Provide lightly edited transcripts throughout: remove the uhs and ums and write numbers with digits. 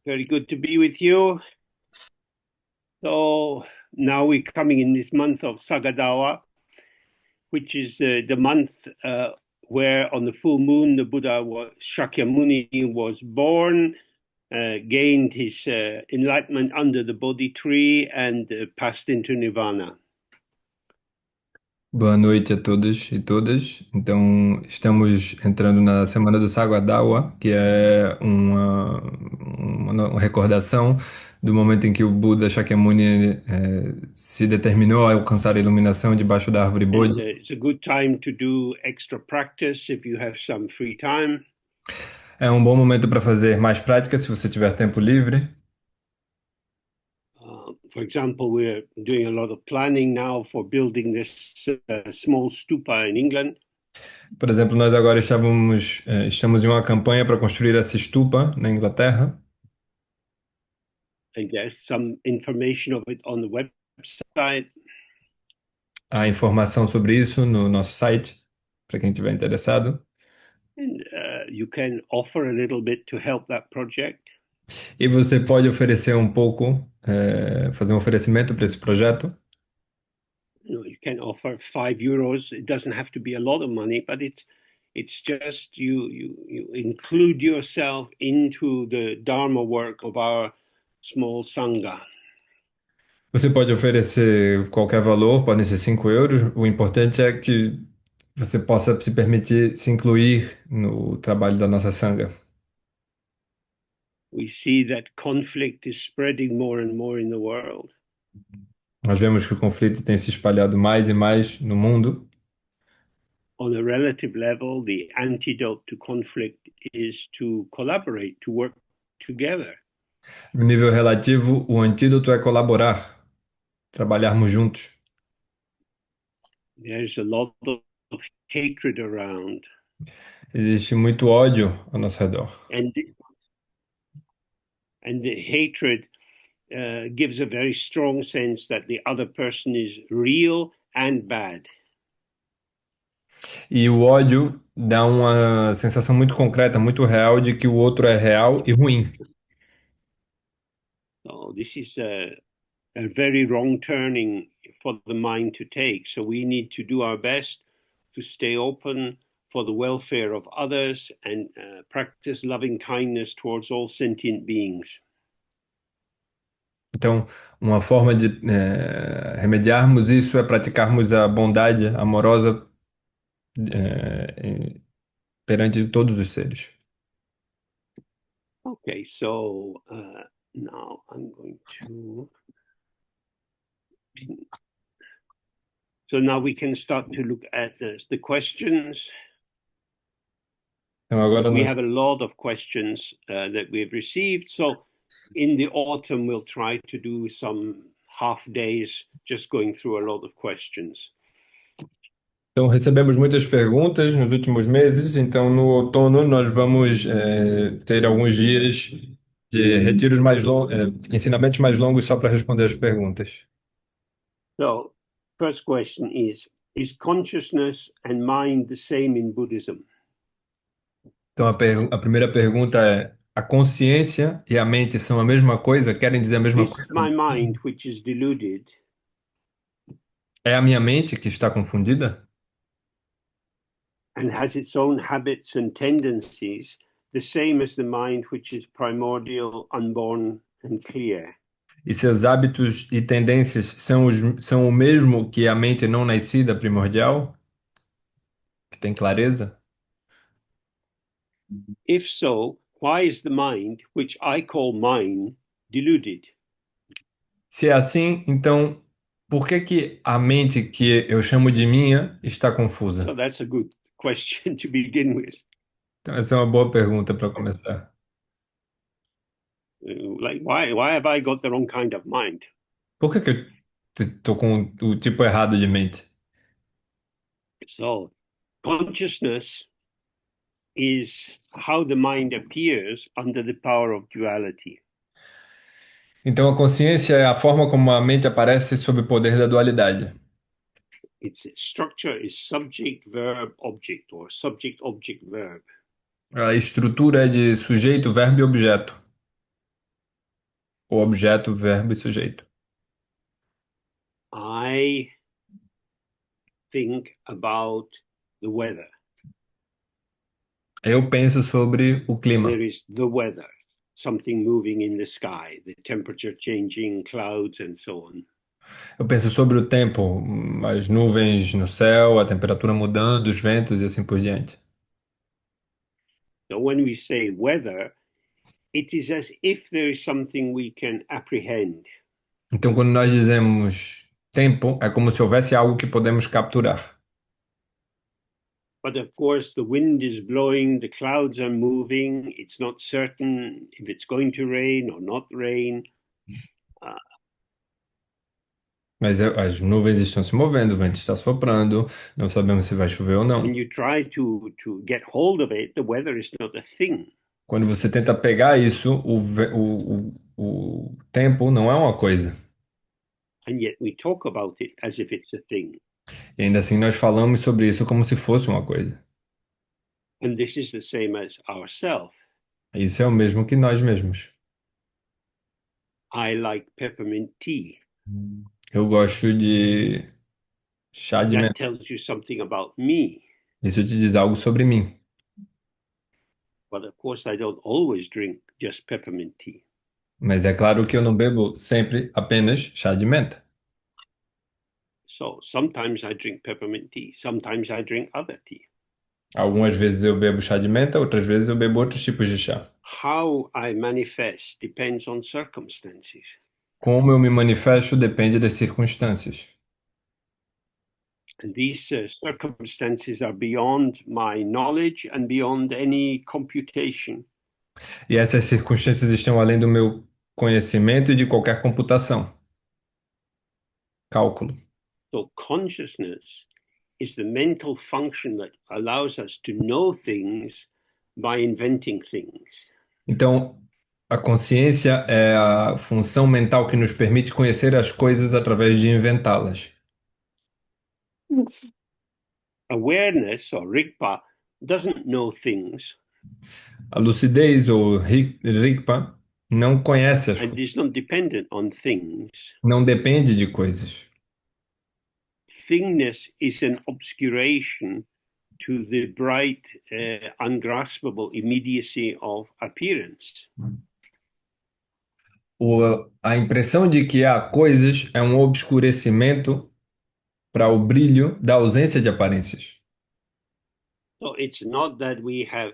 Very good to be with you. So now we're coming in this month of Sagadawa, which is the month where on the full moon the Buddha Shakyamuni was born, gained his enlightenment under the Bodhi tree, and passed into Nirvana. Boa noite a todos e todas. Então, estamos entrando na Semana do Sagadawa, que é uma recordação do momento em que o Buda Shakyamuni se determinou a alcançar a iluminação debaixo da árvore And Bodhi. it's a good time to do extra practice if you have some free time. É um bom momento para fazer mais práticas se você tiver tempo livre. For example, we're doing a lot of planning now for building this small stupa in England. Por exemplo, nós agora estamos em uma campanha para construir essa stupa na Inglaterra. And there's some information of it on the website. Há informação sobre isso no nosso site, para quem estiver interessado. And you can offer a little bit to help that project. E você pode oferecer um pouco, fazer um oferecimento para esse projeto. You can offer €5. It doesn't have to be a lot of money, but it's just you include yourself into the Dharma work of our small sangha. Você pode oferecer qualquer valor, podem ser 5 euros. O importante é que você possa se permitir se incluir no trabalho da nossa sangha. We see that conflict is spreading more and more in the world. Nós vemos que o conflito tem se espalhado mais e mais no mundo. On a relative level, the antidote to conflict is to collaborate, to work together. No nível relativo, o antídoto é colaborar, trabalharmos juntos. There's a lot of hatred around, Existe muito ódio ao nosso redor. and the hatred gives a very strong sense that the other person is real and bad. E o ódio dá uma sensação muito concreta, muito real de que o outro é real e ruim. So this is a very wrong turning for the mind to take. So we need to do our best to stay open for the welfare of others and practice loving kindness towards all sentient beings. Então, uma forma de remediarmos isso é praticarmos a bondade amorosa perante todos os seres. Okay, so now I'm going to. So now we can start to look at the questions. Então, agora We nós, have a lot of questions that we've received. So in the autumn, we'll try to do some half days just going through a lot of questions. então, recebemos muitas perguntas nos últimos meses, então no outono nós vamos ter alguns dias de retiros mais longos, ensinamentos mais longos só para responder as perguntas. So, first question is consciousness and mind the same in Buddhism? Então, a primeira pergunta é: a consciência e a mente são a mesma coisa? Querem dizer a mesma This coisa? my mind, which is deluded, É a minha mente que está confundida? and has its own habits and tendencies, the same as the mind, which is primordial, unborn, and clear. E seus hábitos e tendências são o mesmo que a mente não nascida primordial, que tem clareza? If so, why is the mind, which I call mine, deluded? Se é assim, então por que que a mente que eu chamo de minha está So confusa? that's a good question to begin with. Então, essa é uma boa pergunta para começar. Like, why have I got the wrong kind of mind? Por que que eu estou com o tipo errado de mente? So, consciousness is how the mind appears under the power of duality. Então, a consciência é a forma como a mente aparece sob o poder da dualidade. Its structure is subject, verb, object, or subject, object, verb. A estrutura é de sujeito, verbo e objeto. o objeto, verbo e sujeito. I think about the weather. Eu penso sobre o clima. There is the weather, something moving in the sky, the temperature changing, clouds, and so on. Eu penso sobre o tempo, as nuvens no céu, a temperatura mudando, os ventos e assim por diante. So when we say weather, it is as if there is something we can apprehend. Então, quando nós dizemos tempo, é como se houvesse algo que podemos capturar. But of course, the wind is blowing, the clouds are moving. It's not certain if it's going to rain or not rain. Uh, Mas as nuvens estão se movendo, o vento está soprando, não sabemos se vai chover ou when não. you try to get hold of it, the weather is not a thing. Quando você tenta pegar isso, o tempo não é uma coisa. And yet we talk about it as if it's a thing. E ainda assim nós falamos sobre isso como se fosse uma coisa. And this is the same as ourself. Isso é o mesmo que nós mesmos. I like peppermint tea. Eu gosto de chá de That menta. tells you something about me. Isso te diz algo sobre mim. But of course, I don't always drink just peppermint tea. Mas é claro que eu não bebo sempre apenas chá de menta. So sometimes I drink peppermint tea, sometimes I drink other tea. Algumas vezes eu bebo chá de menta, outras vezes eu bebo outros tipos de chá. How I manifest depends on circumstances. Como eu me manifesto depende das circunstâncias. And these circumstances are beyond my knowledge and beyond any computation. E essas circunstâncias estão além do meu conhecimento e de qualquer computação. Cálculo. So consciousness is the mental function that allows us to know things by inventing things. Então, a consciência é a função mental que nos permite conhecer as coisas através de inventá-las. Awareness or Rigpa doesn't know things A lucidez ou Rigpa não conhece as and coisas, is not dependent on things. não depende de coisas. Thingness is an obscuration to the bright, ungraspable immediacy of appearance. A impressão de que há coisas é um obscurecimento para o brilho da ausência de aparências. So it's not that we have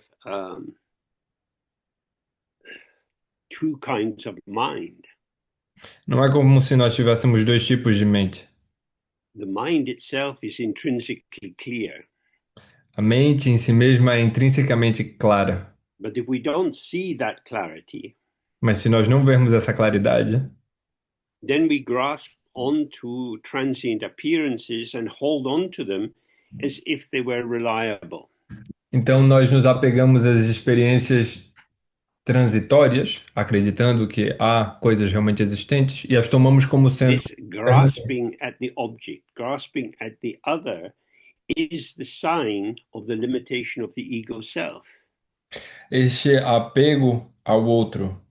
two kinds of mind. Não é como se nós tivéssemos dois tipos de mente. The mind itself is intrinsically clear. A mente em si mesma é intrinsecamente clara, But if we don't see that clarity, mas se nós não vermos essa claridade, then we grasp onto transient appearances and hold on to them as if they were reliable. então nós nos apegamos às experiências transitórias, acreditando que há coisas realmente existentes e as tomamos como sendo This grasping at the object, grasping at the other, is the sign of the limitation of the ego self. este apego ao outro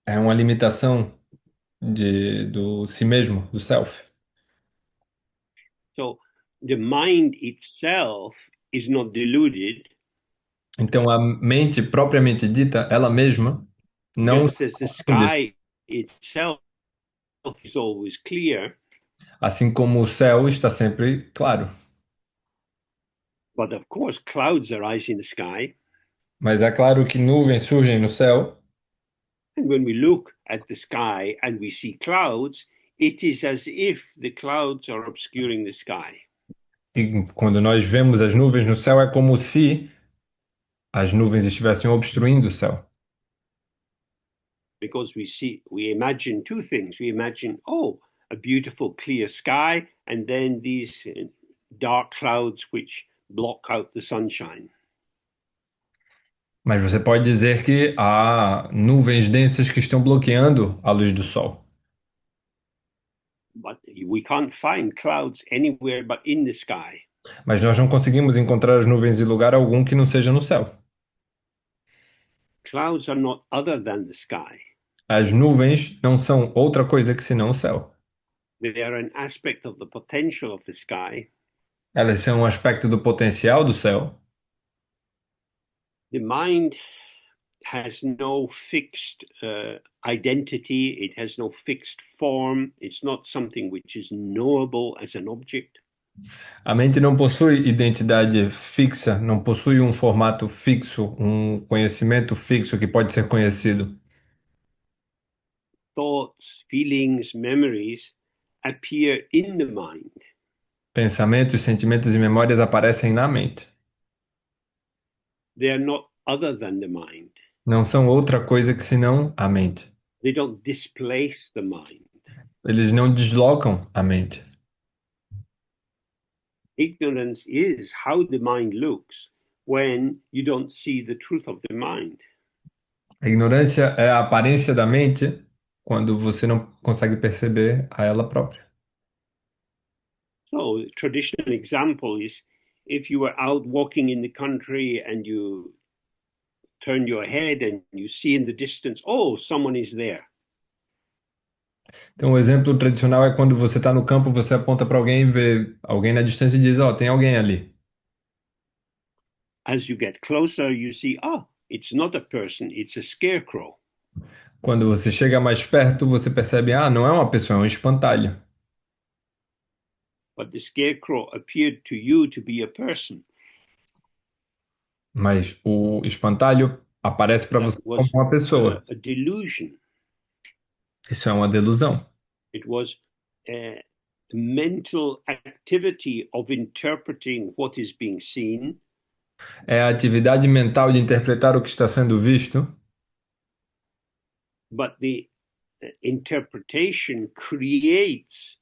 é uma limitação do si mesmo, do self. So the mind itself is not deluded, Então a mente propriamente dita, ela mesma, não just se as the confunde. sky itself is always clear. Assim como o céu está sempre claro. But of course, clouds arise in the sky. Mas é claro que nuvens surgem no céu, And when we look at the sky and we see clouds, it is as if the clouds are obscuring the sky. e quando nós vemos as nuvens no céu, é como se as nuvens estivessem obstruindo o céu. Because we imagine two things. We imagine, oh, a beautiful clear sky, and then these dark clouds which block out the sunshine. Mas você pode dizer que há nuvens densas que estão bloqueando a luz do sol. But we can't find clouds anywhere but in the sky. Mas nós não conseguimos encontrar as nuvens em lugar algum que não seja no céu. Clouds are not other than the sky. As nuvens não são outra coisa que senão o céu. They are an aspect of the potential of the sky. Elas são um aspecto do potencial do céu. The mind has no fixed identity, it has no fixed form, it's not something which is knowable as an object. A mente não possui identidade fixa, não possui um formato fixo, um conhecimento fixo que pode ser conhecido. Thoughts, feelings, memories appear in the mind. Pensamentos, sentimentos e memórias aparecem na mente. They are not other than the mind. Não são outra coisa que senão a mente. They don't displace the mind. Eles não deslocam a mente. Ignorance is how the mind looks when you don't see the truth of the mind. A ignorância é a aparência da mente quando você não consegue perceber a ela própria. So, a traditional example is if you were out walking in the country and you turn your head and you see in the distance, oh, someone is there. Então, o exemplo tradicional é quando você está no campo, você aponta para alguém e vê alguém na distância e diz: Ó, tem alguém ali. As you get closer, you see, oh, it's not a person, it's a scarecrow. Quando você chega mais perto, você percebe: Ah, não é uma pessoa, é um espantalho. But the scarecrow appeared to you to be a person. Mas o espantalho aparece para That você como was uma pessoa. a delusion. Isso é uma delusão. It was a mental activity of interpreting what is being seen, É a atividade mental de interpretar o que está sendo visto, but the interpretation creates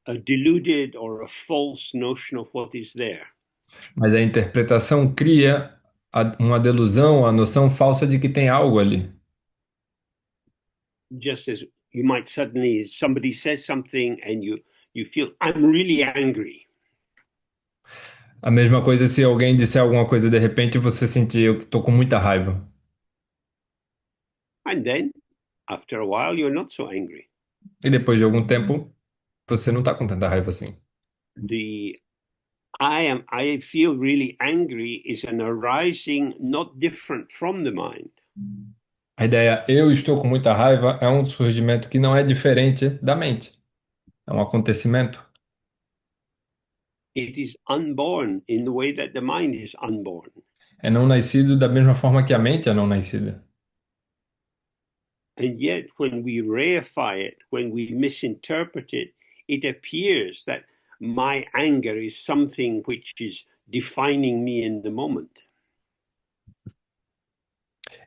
a deluded or a false notion of what is there. mas a interpretação cria uma delusão, a noção falsa de que tem algo ali. Just as you might suddenly, somebody says something and you feel, I'm really angry. A mesma coisa se alguém disser alguma coisa de repente você sentir eu estou com muita raiva. And then after a while, you're not so angry. E depois de algum tempo você não está com tanta raiva assim. The I feel really angry is an arising not different from the mind. A ideia eu estou com muita raiva é um surgimento que não é diferente da mente. É um acontecimento. It is unborn in the way that the mind is unborn. É não nascido da mesma forma que a mente é não nascida. And yet, when we reify it, when we misinterpret it, it appears that my anger is something which is defining me in the moment.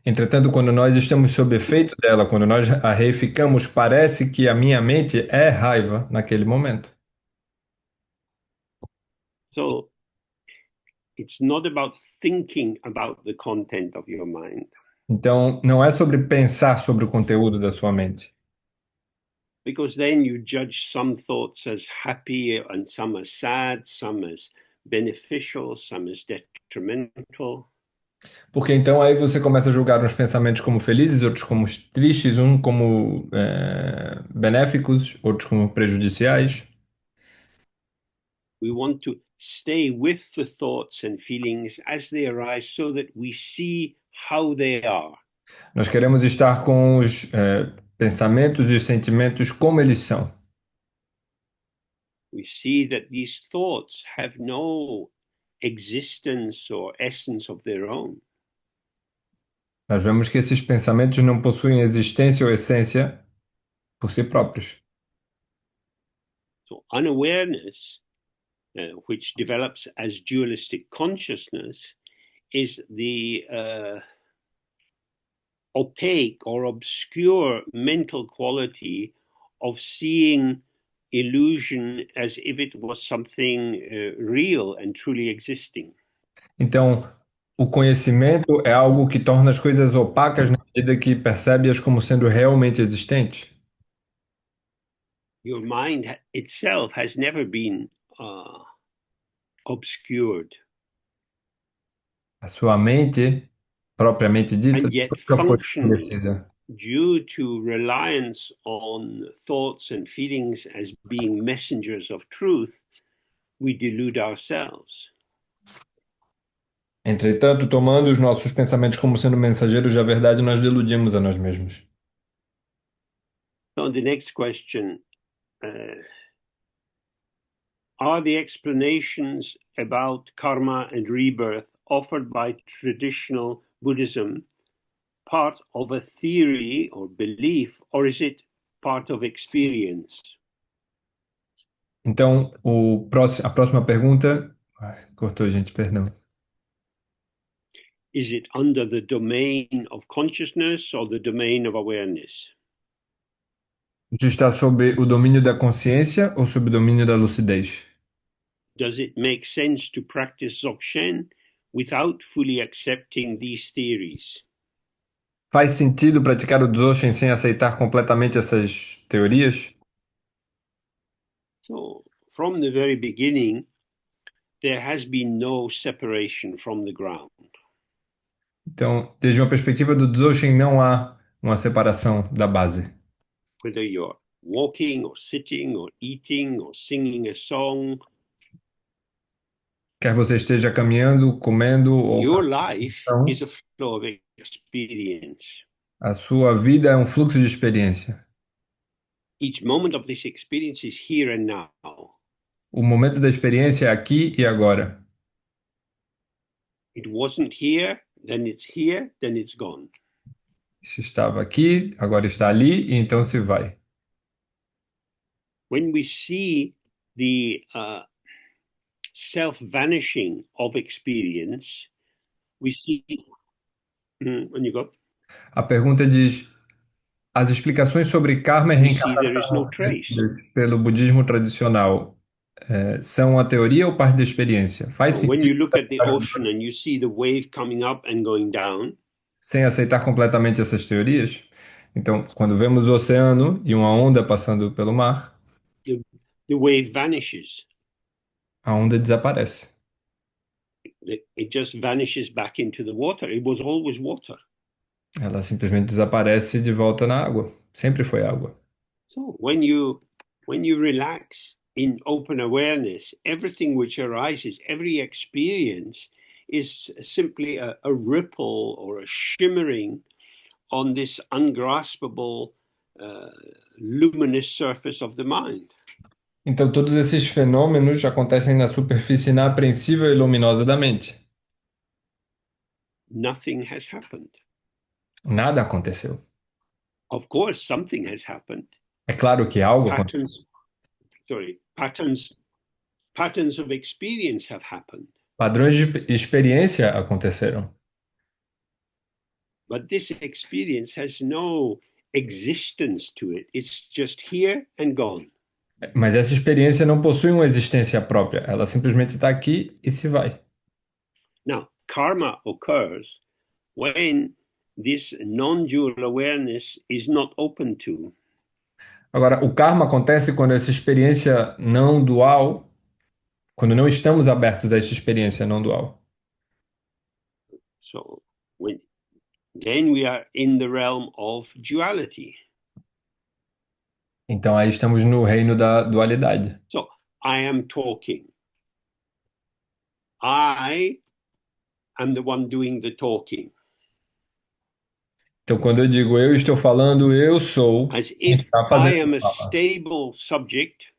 Entretanto, quando nós estamos sob efeito dela, quando nós a reificamos, parece que a minha mente é raiva naquele momento. So it's not about thinking about the content of your mind, Então, não é sobre pensar sobre o conteúdo da sua mente. because then you judge some thoughts as happy and some as sad, some as beneficial, some as detrimental. Porque então aí você começa a julgar uns pensamentos como felizes, outros como tristes, um como benéficos, outros como prejudiciais. We want to stay with the thoughts and feelings as they arise so that we see how they are. Nós queremos estar com os pensamentos e os sentimentos como eles são. We see that these thoughts have no existence or essence of their own. Nós vemos que esses pensamentos não possuem existência ou essência por si próprios. So, unawareness, which develops as dualistic consciousness, is the opaque or obscure mental quality of seeing illusion as if it was something real and truly existing. Então, o conhecimento é algo que torna as coisas opacas na medida que percebe-as como sendo realmente existentes. Your mind itself has never been obscured, A sua mente, propriamente dita, and yet nunca foi functionally, esclarecida. due to reliance on thoughts and feelings as being messengers of truth, we delude ourselves. Entretanto, tomando os nossos pensamentos como sendo mensageiros da verdade, nós deludimos a nós mesmos. So the next question, are the explanations about karma and rebirth offered by traditional Buddhism part of a theory or belief, or is it part of experience? Então, a próxima pergunta. Ai, cortou, gente, perdão. Is it under the domain of consciousness or the domain of awareness? Isso está sob o domínio da consciência ou sob o domínio da lucidez? Does it make sense to practice Dzogchen without fully accepting these theories? Faz sentido praticar o Dzogchen sem aceitar completamente essas teorias? So, from the very beginning, there has been no separation from the ground. Então, desde uma perspectiva do Dzogchen, não há uma separação da base. Whether you're walking or sitting or eating or singing a song, Quer você esteja caminhando, comendo ou your life não, is a flow of experience. a sua vida é um fluxo de experiência. Each moment of this experience is here and now. O momento da experiência é aqui e agora. It wasn't here, then it's gone. Se estava aqui, agora está ali e então se vai. When we see the self-vanishing of experience, we see. When you go, A pergunta diz: as explicações sobre karma e we see there is no reencarnação trace. pelo budismo tradicional são a teoria ou parte da experiência? Faz So when you sentido look at the ocean and you see the wave coming up and going down, sem aceitar completamente essas teorias? Então, quando vemos o oceano e uma onda passando pelo mar, the, the wave vanishes. a onda desaparece. It just vanishes back into the water. It was always water. Ela simplesmente desaparece de volta na água. Sempre foi água. So when you relax in open awareness, everything which arises, every experience is simply a ripple or a shimmering on this ungraspable, luminous surface of the mind. Então, todos esses fenômenos acontecem na superfície inapreensível e luminosa da mente. Nothing has happened. Nada aconteceu. Of course, something has happened. É claro que algo aconteceu. Patterns of experience have happened. Padrões de experiência aconteceram. But this experience has no existence to it. It's just here and gone. Mas essa experiência não possui uma existência própria. Ela simplesmente está aqui e se vai. Now, karma occurs when this non-dual awareness is not open to. Agora, o karma acontece quando essa experiência não dual, quando não estamos abertos a essa experiência não dual. So then we are in the realm of duality. Então aí estamos no reino da dualidade. So I am talking. I am the one doing the talking. Então quando eu digo eu estou falando, eu sou As quem if está I fazendo am a a fala. stable subject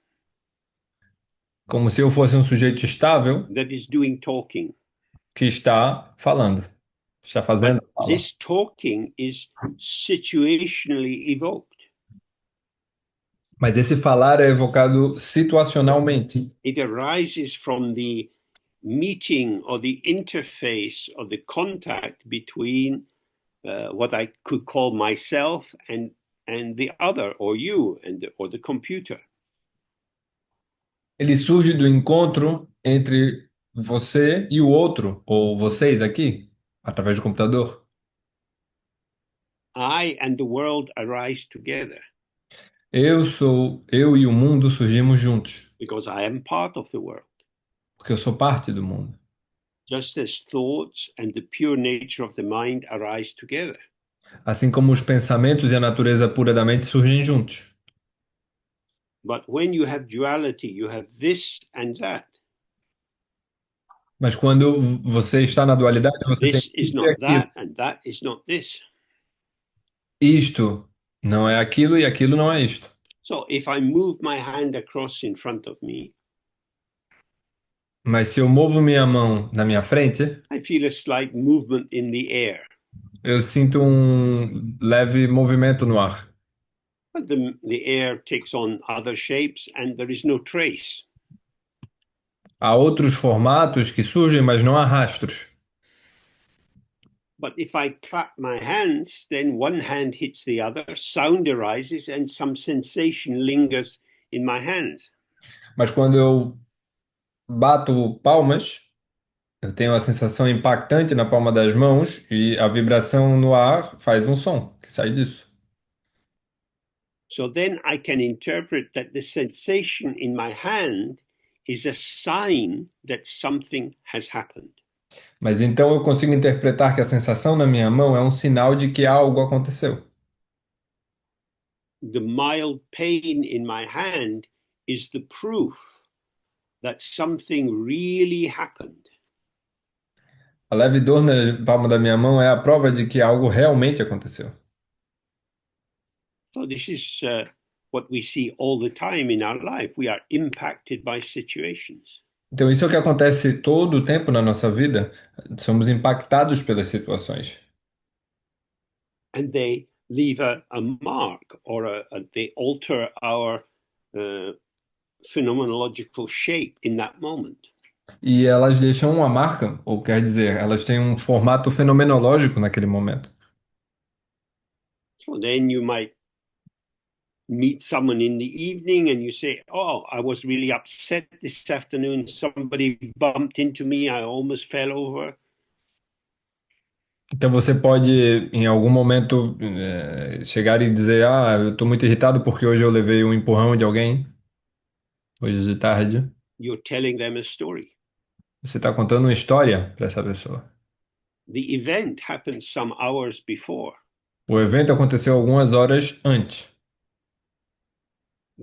Como se eu fosse um sujeito estável that is doing talking. que está falando, está fazendo But a fala. this talking is situationally evoked. Mas esse falar é evocado situacionalmente. It arises from the meeting or the interface or the contact between what I could call myself and the other, or you, or the computer. Ele surge do encontro entre você e o outro, ou vocês aqui, através do computador. I and the world arise together Eu e o mundo surgimos juntos, because I am part of the world. porque eu sou parte do mundo. Just as thoughts and the pure nature of the mind arise together. Assim como os pensamentos e a natureza pura da mente surgem juntos. But when you have duality, you have this and that. Mas quando você está na dualidade, você tem This is isso e not aquilo. that, and that is not this. Isto não é aquilo e aquilo não é isto. So if I move my hand across in front of me, Mas se eu movo minha mão na minha frente, I feel a slight movement in the air. eu sinto um leve movimento no ar. But the air takes on other shapes and there is no trace. Há outros formatos que surgem, mas não há rastros. But if I clap my hands, then one hand hits the other, sound arises, and some sensation lingers in my hands. Mas quando eu bato palmas, eu tenho a sensação impactante na palma das mãos e a vibração no ar faz um som que sai disso. So then I can interpret that the sensation in my hand is a sign that something has happened. Mas então eu consigo interpretar que a sensação na minha mão é um sinal de que algo aconteceu. The mild pain in my hand is the proof that something really happened. A leve dor na palma da minha mão é a prova de que algo realmente aconteceu. So this is what we see all the time in our life. We are impacted by situations. Então, isso é o que acontece todo o tempo na nossa vida. Somos impactados pelas situações. And they leave a mark or they alter our uh, phenomenological shape in that moment. E elas deixam uma marca, ou quer dizer, elas têm um formato fenomenológico naquele momento. So then you might meet someone in the evening and you say, "Oh, I was really upset this afternoon. Somebody bumped into me. I almost fell over." Então, você pode, em algum momento, chegar e dizer: Ah, eu estou muito irritado porque hoje eu levei um empurrão de alguém, hoje de tarde. You're telling them a story. Você está contando uma história para essa pessoa. The event happened some hours before. O evento aconteceu algumas horas antes.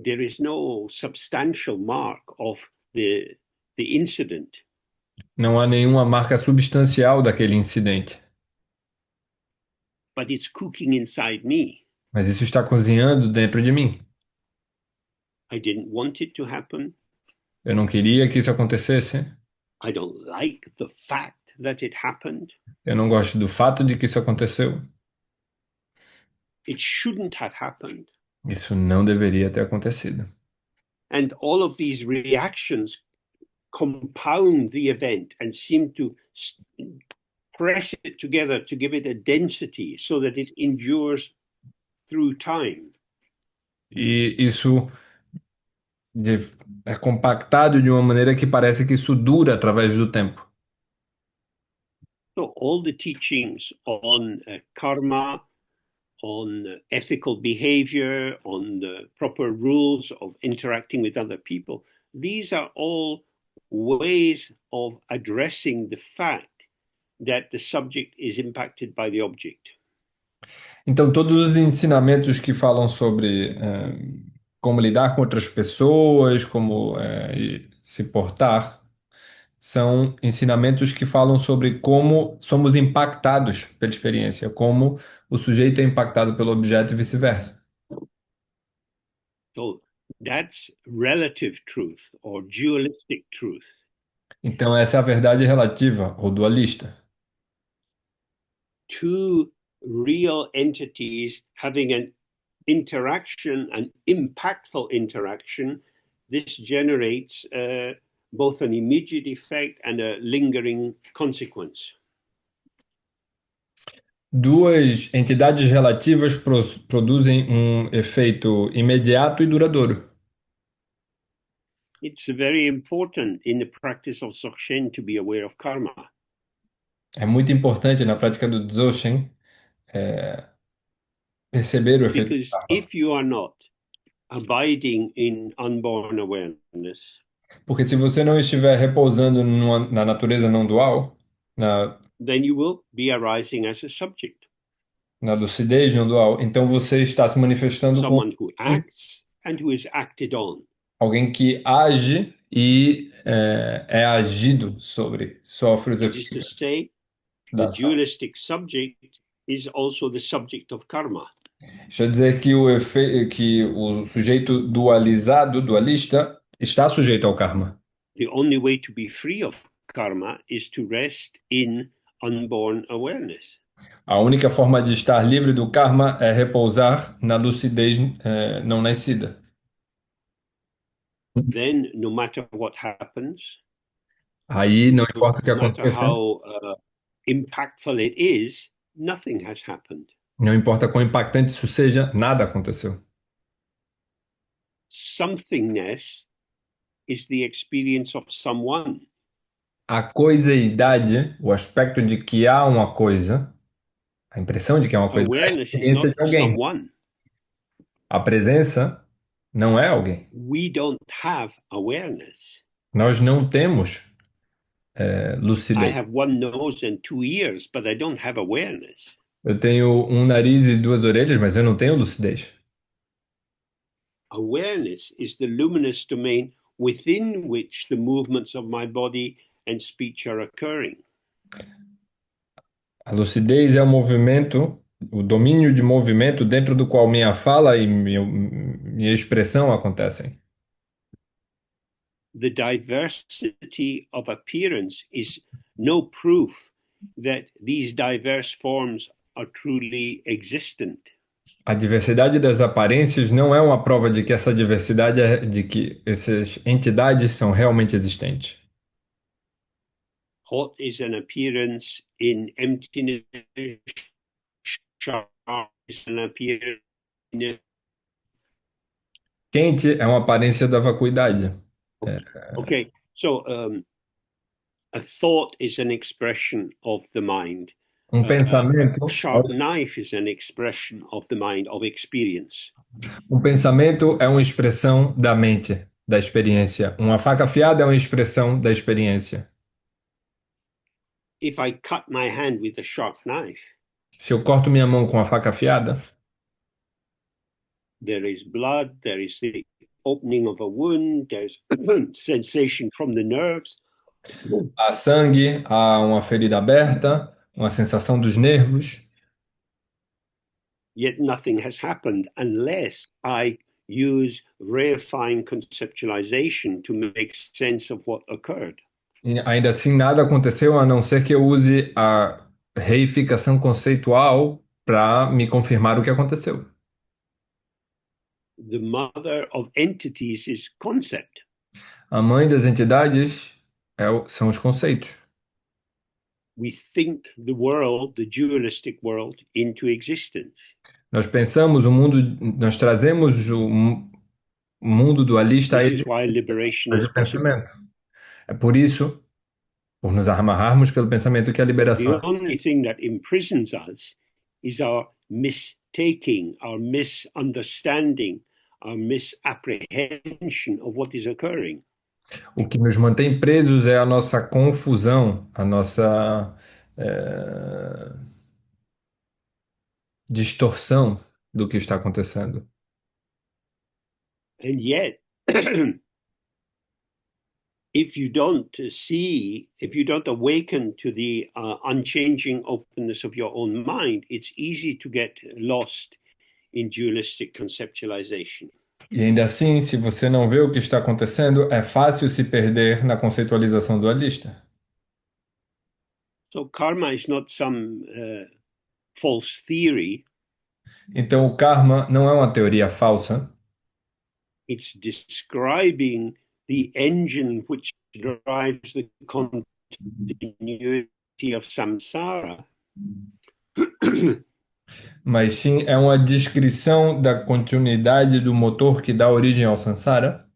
There is no substantial mark of the incident, Não há nenhuma marca substancial daquele incidente. but it's cooking inside me. Mas isso está cozinhando dentro de mim. I didn't want it to happen. Eu não queria que isso acontecesse. I don't like the fact that it happened. Eu não gosto do fato de que isso aconteceu. It shouldn't have happened. Isso não deveria ter acontecido. And all of these reactions compound the event and seem to press it together to give it a density so that it endures through time. E isso de- é compactado de uma maneira que parece que isso dura através do tempo. So all the teachings on karma, on ethical behavior, on the proper rules of interacting with other people, these are all ways of addressing the fact that the subject is impacted by the object. Então, todos os ensinamentos que falam sobre como lidar com outras pessoas, como se portar, são ensinamentos que falam sobre como somos impactados pela experiência, como o sujeito é impactado pelo objeto e vice-versa. So that's relative truth or dualistic truth. Então, essa é a verdade relativa ou dualista. Two real entities having an interaction, an impactful interaction, this generates both an immediate effect and a lingering consequence. Duas entidades relativas produzem um efeito imediato e duradouro. It's very important in the practice of Dzogchen to be aware of karma. É muito importante na prática do Dzogchen perceber o efeito Because karma. if you are not abiding in unborn awareness, Porque se você não estiver repousando na natureza não dual, then you will be arising as a subject. na lucidez, no dual. Então você está se manifestando como someone who acts and who is acted on. alguém que age e é agido sobre, sofre os That is to efeitos say, da the ação. dualistic subject is also the subject of karma. Deixa eu dizer que que o sujeito dualizado, dualista, está sujeito ao karma. The only way to be free of karma is to rest in unborn awareness. A única forma de estar livre do karma é repousar na lucidez não nascida. Then, no matter what happens, Aí não no importa o que matter aconteça, how impactful it is, nothing has happened. não importa quão impactante isso seja, nada aconteceu. Somethingness is the experience of someone. A coiseidade, o aspecto de que há uma coisa, a impressão de que é uma coisa, é a Awareness is experiência not de alguém. someone. A presença não é alguém. We don't have awareness. Nós não temos I lucidez. have one nose and two ears, but I don't have awareness. Eu tenho um nariz e duas orelhas, mas eu não tenho lucidez. Awareness is the luminous domain within which the movements of my body and speech are occurring. A lucidez é o movimento, o domínio de movimento dentro do qual minha fala e minha expressão acontecem. The diversity of appearance is no proof that these diverse forms are truly existent. A diversidade das aparências não é uma prova de que essa diversidade é de que essas entidades são realmente existentes. Hot is an appearance in emptiness, sharp is an appearance in Quente é uma aparência da vacuidade. okay. So a thought is an expression of the mind. Um A pensamento, sharp knife is an expression of the mind, of experience. um pensamento é uma expressão da mente, da experiência. Uma faca afiada é uma expressão da experiência. If I cut my hand with a sharp knife, Se eu corto minha mão com a faca afiada, there is blood, there is the opening of a wound, there's sensation from the nerves. há sangue, há uma ferida aberta, uma sensação dos nervos. Yet nothing has happened unless I use rarefying conceptualization to make sense of what occurred. E ainda assim, nada aconteceu a não ser que eu use a reificação conceitual para me confirmar o que aconteceu. The mother of entities is concept. A mãe das entidades são os conceitos. We think the world, the dualistic world, into existence. Nós pensamos o mundo, nós trazemos o mundo dualista a This ele is why liberation através is do possible. pensamento. É por isso, por nos amarrarmos pelo pensamento, que a liberação The é only thing that imprisons us is our mistaking, our misunderstanding, our misapprehension of what is occurring. O que nos mantém presos é a nossa confusão, a nossa distorção do que está acontecendo. And yet, if you don't see, if you don't awaken to the unchanging openness of your own mind, it's easy to get lost in dualistic conceptualization. E ainda assim, se você não vê o que está acontecendo, é fácil se perder na conceitualização dualista. So karma is not some false theory. Então, o karma não é uma teoria falsa, It's describing the engine which drives the continuity of samsara. mas sim é uma descrição da continuidade do motor que dá origem ao samsara.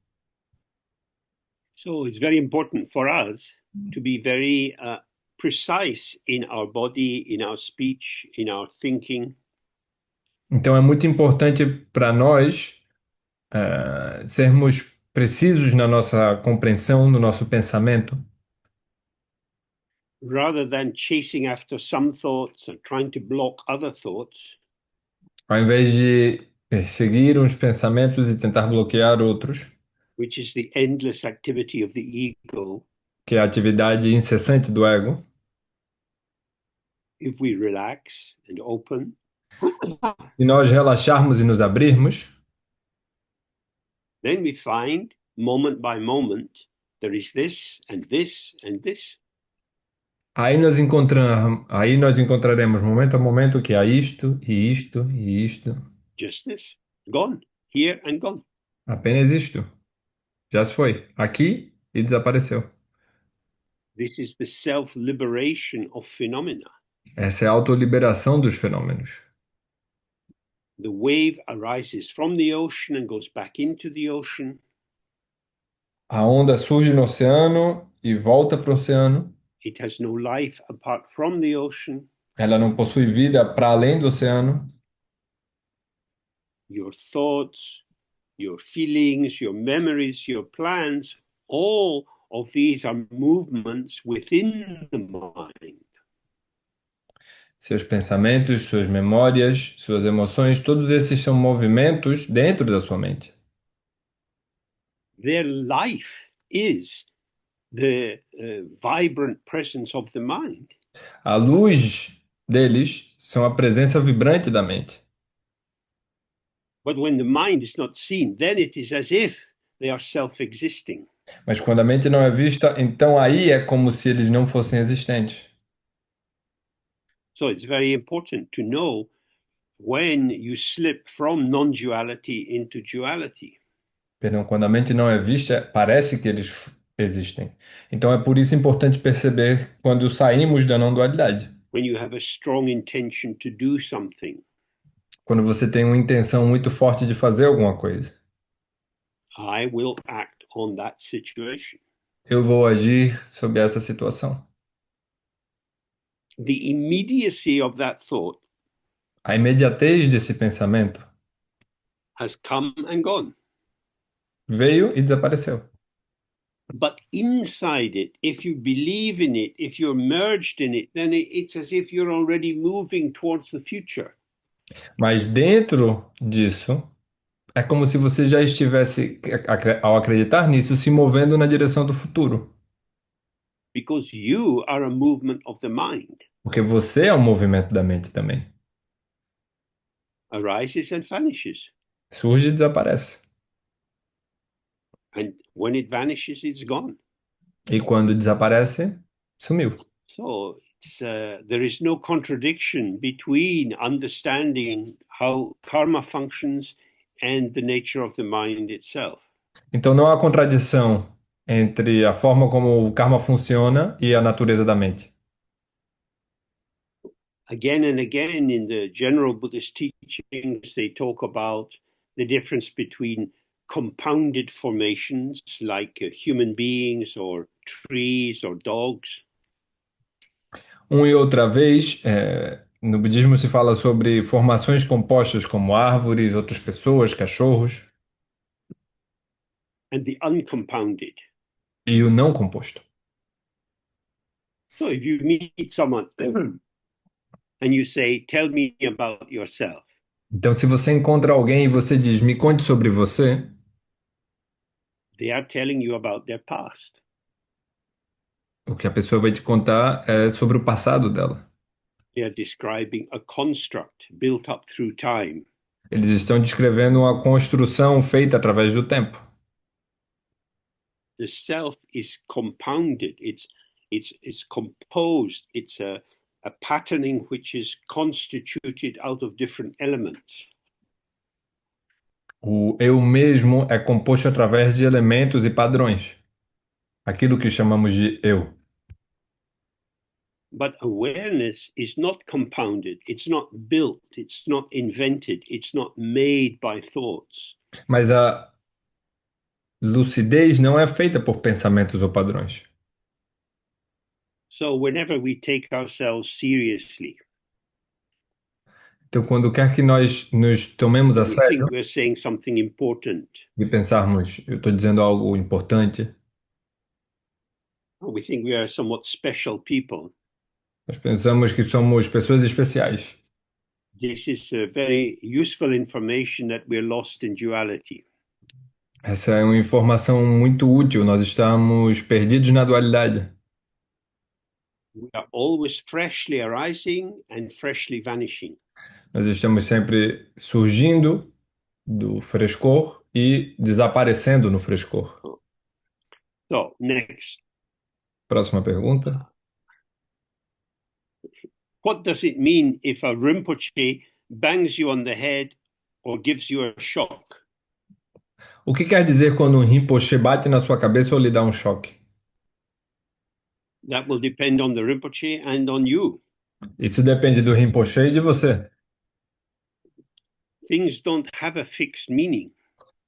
So it's very important for us to be very precise in our body, in our speech, in our thinking. Então, é muito importante para nós sermos precisos na nossa compreensão, no nosso pensamento. rather than chasing after some thoughts and trying to block other thoughts, Ao invés de seguir uns pensamentos e tentar bloquear outros, which is the endless activity of the ego, que é a atividade incessante do ego, if we relax and open, se nós relaxarmos e nos abrirmos, then we find moment by moment there is this and this and this, aí nós encontraremos momento a momento que há isto e isto e isto, just this, gone, here and gone. apenas isto. Já se foi, aqui e desapareceu. This is the self-liberation of phenomena. Essa é a autoliberação dos fenômenos. The wave arises from the ocean and goes back into the ocean. A onda surge no oceano e volta para o oceano. It has no life apart from the ocean. Ela não possui vida para além do oceano. Your thoughts, your feelings, your memories, your plans, all of these are movements within the mind. Seus pensamentos, suas memórias, suas emoções, todos esses são movimentos dentro da sua mente. Their life is the vibrant presence of the mind. A luz deles são a presença vibrante da mente. But when the mind is not seen, then it is as if they are self-existing. Mas quando a mente não é vista, então aí é como se eles não fossem existentes. So it's very important to know when you slip from non-duality into duality. Perdão, quando a mente não é vista, parece que eles existem. Então é por isso importante perceber quando saímos da não dualidade. When you have a strong intention to do something, Quando você tem uma intenção muito forte de fazer alguma coisa. I will act on that situation. Eu vou agir sobre essa situação. The immediacy of that thought A imediatez desse pensamento has come and gone. veio e desapareceu. But inside it, if you believe in it, if you're merged in it, then it's as if you're already moving towards the future. Mas dentro disso, é como se você já estivesse, ao acreditar nisso, se movendo na direção do futuro. Because you are a movement of the mind. Porque você é um movimento da mente também. Arises and vanishes. Surge e desaparece. And when it vanishes, it's gone. E quando desaparece, sumiu. So there is no contradiction between understanding how karma functions and the nature of the mind itself. Então não há contradição entre a forma como o karma funciona e a natureza da mente. Again and again in the general Buddhist teachings, they talk about the difference between compounded formations like human beings or trees or dogs. E outra vez, no budismo se fala sobre formações compostas como árvores, outras pessoas, cachorros, And the uncompounded. e o não composto. So if you meet someone and you say, tell me about yourself, Então, se você encontra alguém e você diz, me conte sobre você, they are telling you about their past. o que a pessoa vai te contar é sobre o passado dela. They are describing a construct built up through time. Eles estão descrevendo uma construção feita através do tempo. The self is compounded. It's composed. It's a patterning which is constituted out of different elements. O eu mesmo é composto através de elementos e padrões. Aquilo que chamamos de eu. But awareness is not compounded. It's not built. It's not invented. It's not made by thoughts. Mas a lucidez não é feita por pensamentos ou padrões. So whenever we take ourselves seriously, Então, quando quer que nós nos tomemos a we sério think we're saying something important, e pensarmos, eu estou dizendo algo importante, We think we are somewhat special people. Nós pensamos que somos pessoas especiais. This is very useful information that we're lost in duality. Essa é uma informação muito útil. Nós estamos perdidos na dualidade. We are always freshly arising and freshly vanishing. Nós estamos sempre surgindo do frescor e desaparecendo no frescor. So, next. Próxima pergunta. What does it mean if a Rinpoche bangs you on the head or gives you a shock? O que quer dizer quando um Rinpoche bate na sua cabeça ou lhe dá um choque? That will depend on the Rinpoche and on you. Isso depende do Rinpoche e de você. Things don't have a fixed meaning.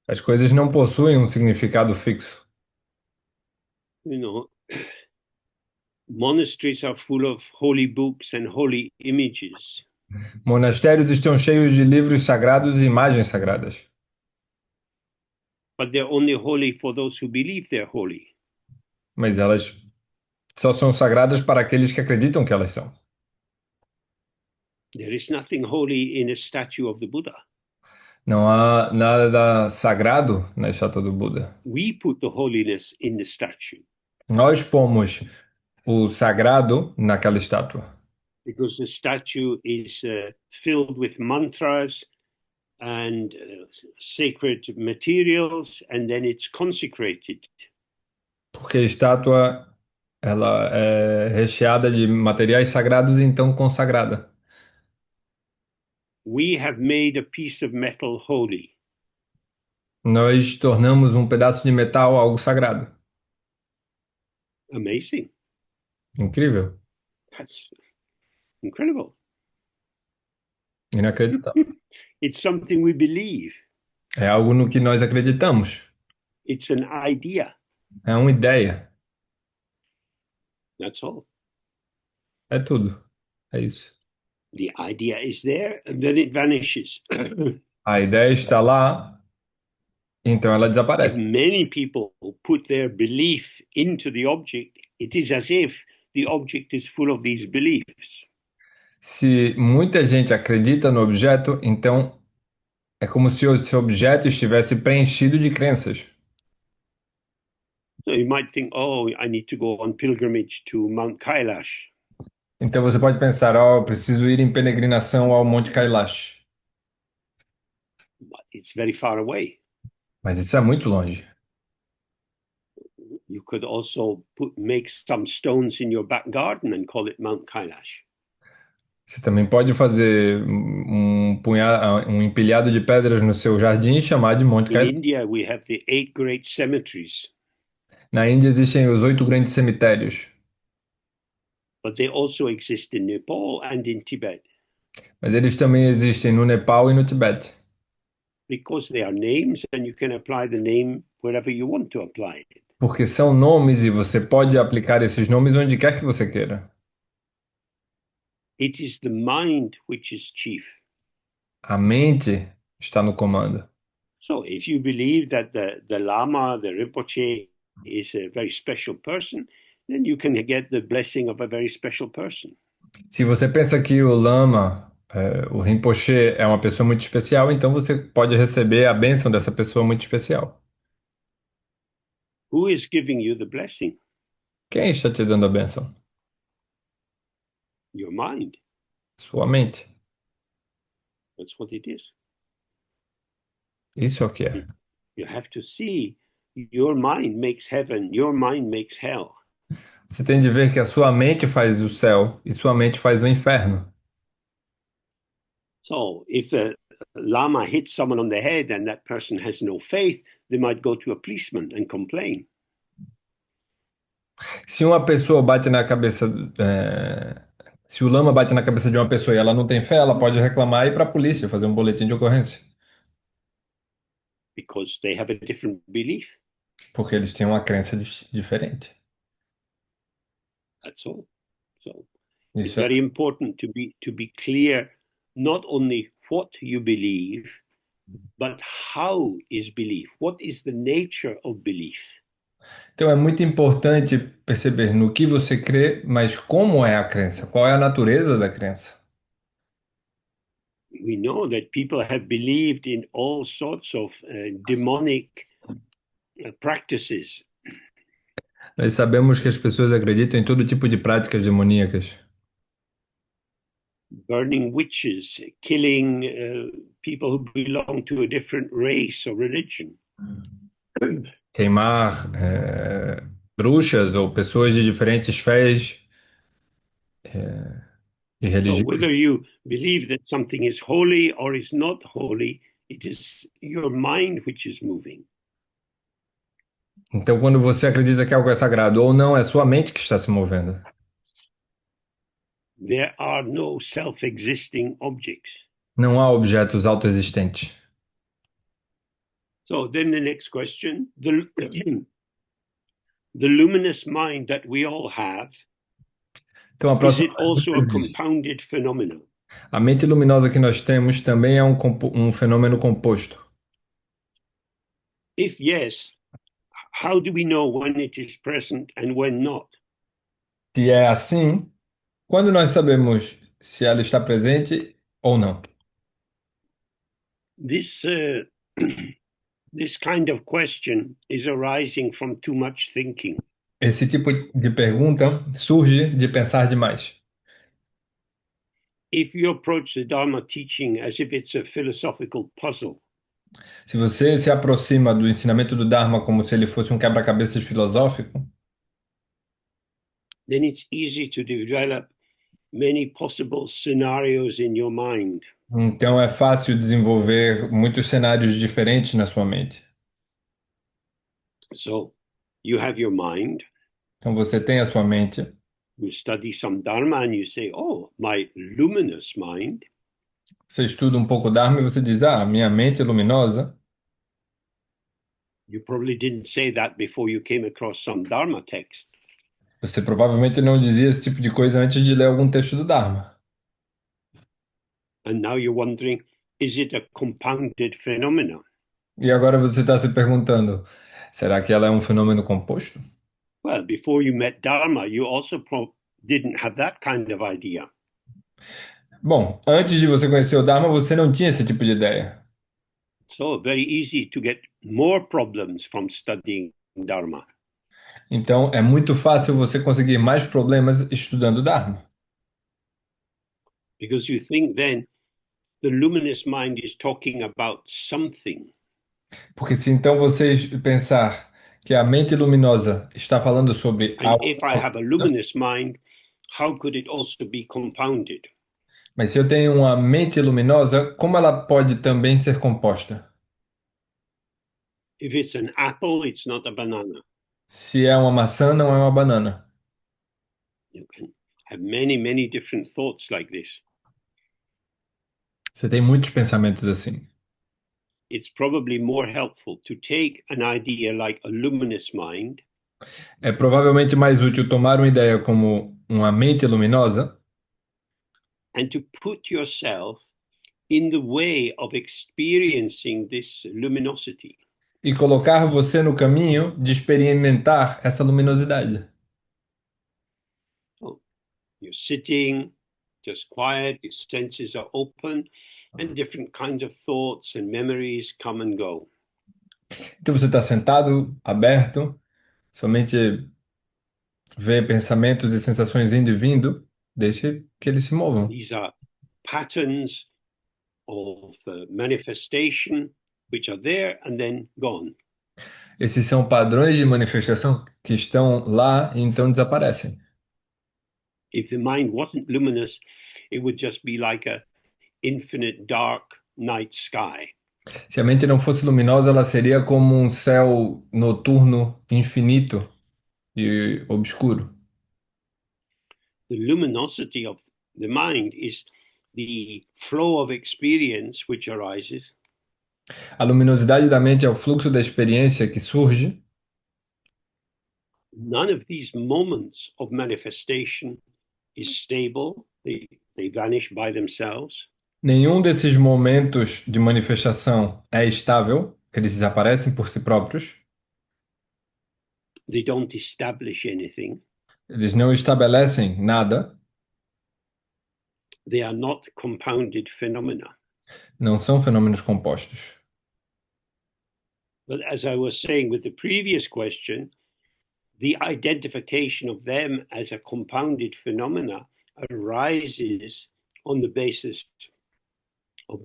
As coisas não possuem um significado fixo. You know, monasteries are full of holy books and holy images. Monastérios estão cheios de livros sagrados e imagens sagradas. But they're only holy for those who believe they're holy. Mas elas só são sagradas para aqueles que acreditam que elas são. There is nothing holy in a statue of the Buddha. Não há nada sagrado na estátua do Buda. We put the holiness in the statue Nós pomos o sagrado naquela estátua. because the statue is filled with mantras and sacred materials, and then it's consecrated. Porque a estátua ela é recheada de materiais sagrados e então consagrada. We have made a piece of metal holy. Nós tornamos um pedaço de metal algo sagrado. Amazing. Incrível. That's incredible. Inacreditável. It's something we believe. É algo no que nós acreditamos. It's an idea. É uma ideia. That's all. É tudo. É isso. The idea is there and then it vanishes. A ideia está lá, então ela If desaparece. many people put their belief into the object, it is as if the object is full of these beliefs. Se muita gente acredita no objeto, então é como se esse objeto estivesse preenchido de crenças. So you might think, oh, I need to go on pilgrimage to Mount Kailash. Então você pode pensar, eu preciso ir em peregrinação ao Monte Kailash. But it's very far away. Mas isso é muito longe. You could also make some stones in your back garden and call it Mount Kailash. Você também pode fazer um empilhado de pedras no seu jardim e chamar de Monte In Kailash. India, we have the 8 great cemeteries, Na Índia existem os 8 grandes cemitérios, but they also exist in Nepal and in Tibet mas eles também existem no Nepal e no Tibete, because they are names and you can apply the name wherever you want to apply it. porque são nomes e você pode aplicar esses nomes onde quer que você queira. It is the mind which is chief. A mente está no comando. So if you believe that the Lama, the Rinpoche, is a very special person, then you can get the blessing of a very special person. Se você pensa que o Lama, o Rinpoche, é uma pessoa muito especial, então você pode receber a bênção dessa pessoa muito especial. Who is giving you the blessing? Quem está te dando a bênção? Your mind. Sua mente. That's what it is. Isso é o que é. You have to see your mind makes heaven, your mind makes hell. Você tem de ver que a sua mente faz o céu e sua mente faz o inferno. So if the Lama hits someone on the head and that person has no faith, they might go to a policeman and complain. Se uma pessoa bate na cabeça, se o lama bate na cabeça de uma pessoa e ela não tem fé, ela pode reclamar e ir para a polícia, fazer um boletim de ocorrência, Because they have a different belief. porque eles têm uma crença diferente. That's all. So it's Isso é, very important to be clear not only what you believe, but how is belief. What is the nature of belief? Então é muito importante perceber no que você crê, mas como é a crença, qual é a natureza da crença. We know that people have believed in all sorts of demonic practices, Nós sabemos que as pessoas acreditam em todo tipo de práticas demoníacas. burning witches, killing people who belong to a different race or religion. Queimar bruxas ou pessoas de diferentes fés e So, religiões. whether you believe that something is holy or is not holy, it is your mind which is moving. Então, quando você acredita que algo é sagrado ou não, é sua mente que está se movendo. There are no self existing objects. Não há objetos autoexistentes. So, then the next question the luminous mind that we all have, Então, a is próxima it also a pergunta diz: compounded phenomenon? a mente luminosa que nós temos também é um fenômeno composto? If yes, how do we know when it is present and when not? Se é assim, quando nós sabemos se ela está presente ou não? This this kind of question is arising from too much thinking. Esse tipo de pergunta surge de pensar demais. If you approach the Dharma teaching as if it's a philosophical puzzle, Se você se aproxima do ensinamento do Dharma como se ele fosse um quebra-cabeças filosófico, then it's easy to develop many possible scenarios in your mind. então é fácil desenvolver muitos cenários diferentes na sua mente. So you have your mind, Então você tem a sua mente, you study some Dharma, and you say, oh, my luminous mind. você estuda um pouco Dharma e você diz: Ah, minha mente é luminosa. You probably didn't say that before you came across some Dharma text. Você provavelmente não dizia esse tipo de coisa antes de ler algum texto do Dharma. And now you're wondering, is it a compounded phenomenon? E agora você está se perguntando: será que ela é um fenômeno composto? Well, before you met Dharma, you also didn't have that kind of idea. Bom, antes de você conhecer o Dharma, você não tinha esse tipo de ideia. So very easy to get more problems from studying Dharma. Então é muito fácil você conseguir mais problemas estudando Dharma. Because you think then the luminous mind is talking about something. Porque se então você pensar que a mente luminosa está falando sobre And algo, if I have a luminous mind, how could it also be compounded? mas se eu tenho uma mente luminosa, como ela pode também ser composta? If it's an apple, it's not a banana. Se é uma maçã, não é uma banana. You can have many, many different thoughts like this. Você tem muitos pensamentos assim. It's probably more helpful to take an idea like a luminous mind É provavelmente mais útil tomar uma ideia como uma mente luminosa and to put yourself in the way of experiencing this luminosity. e colocar você no caminho de experimentar essa luminosidade. So you're sitting, just quiet, your senses are open, and different kinds of thoughts and memories come and go. Então você está sentado, aberto, somente vê pensamentos e sensações indo e vindo, deixe que eles se movam. These are patterns of manifestation which are there and then gone. Esses são padrões de manifestação que estão lá e então desaparecem. If the mind wasn't luminous, it would just be like a infinite dark night sky. Se a mente não fosse luminosa, ela seria como um céu noturno infinito e obscuro. The luminosity of the mind is the flow of experience which arises. A luminosidade da mente é o fluxo da experiência que surge. None of these moments of manifestation is stable. They vanish by themselves. Nenhum desses momentos de manifestação é estável, eles desaparecem por si próprios. They don't establish anything. Eles não estabelecem nada, They are not compounded phenomena. não são fenômenos compostos. But as I was saying with the previous question, the identification of them as a compounded phenomena arises on the basis of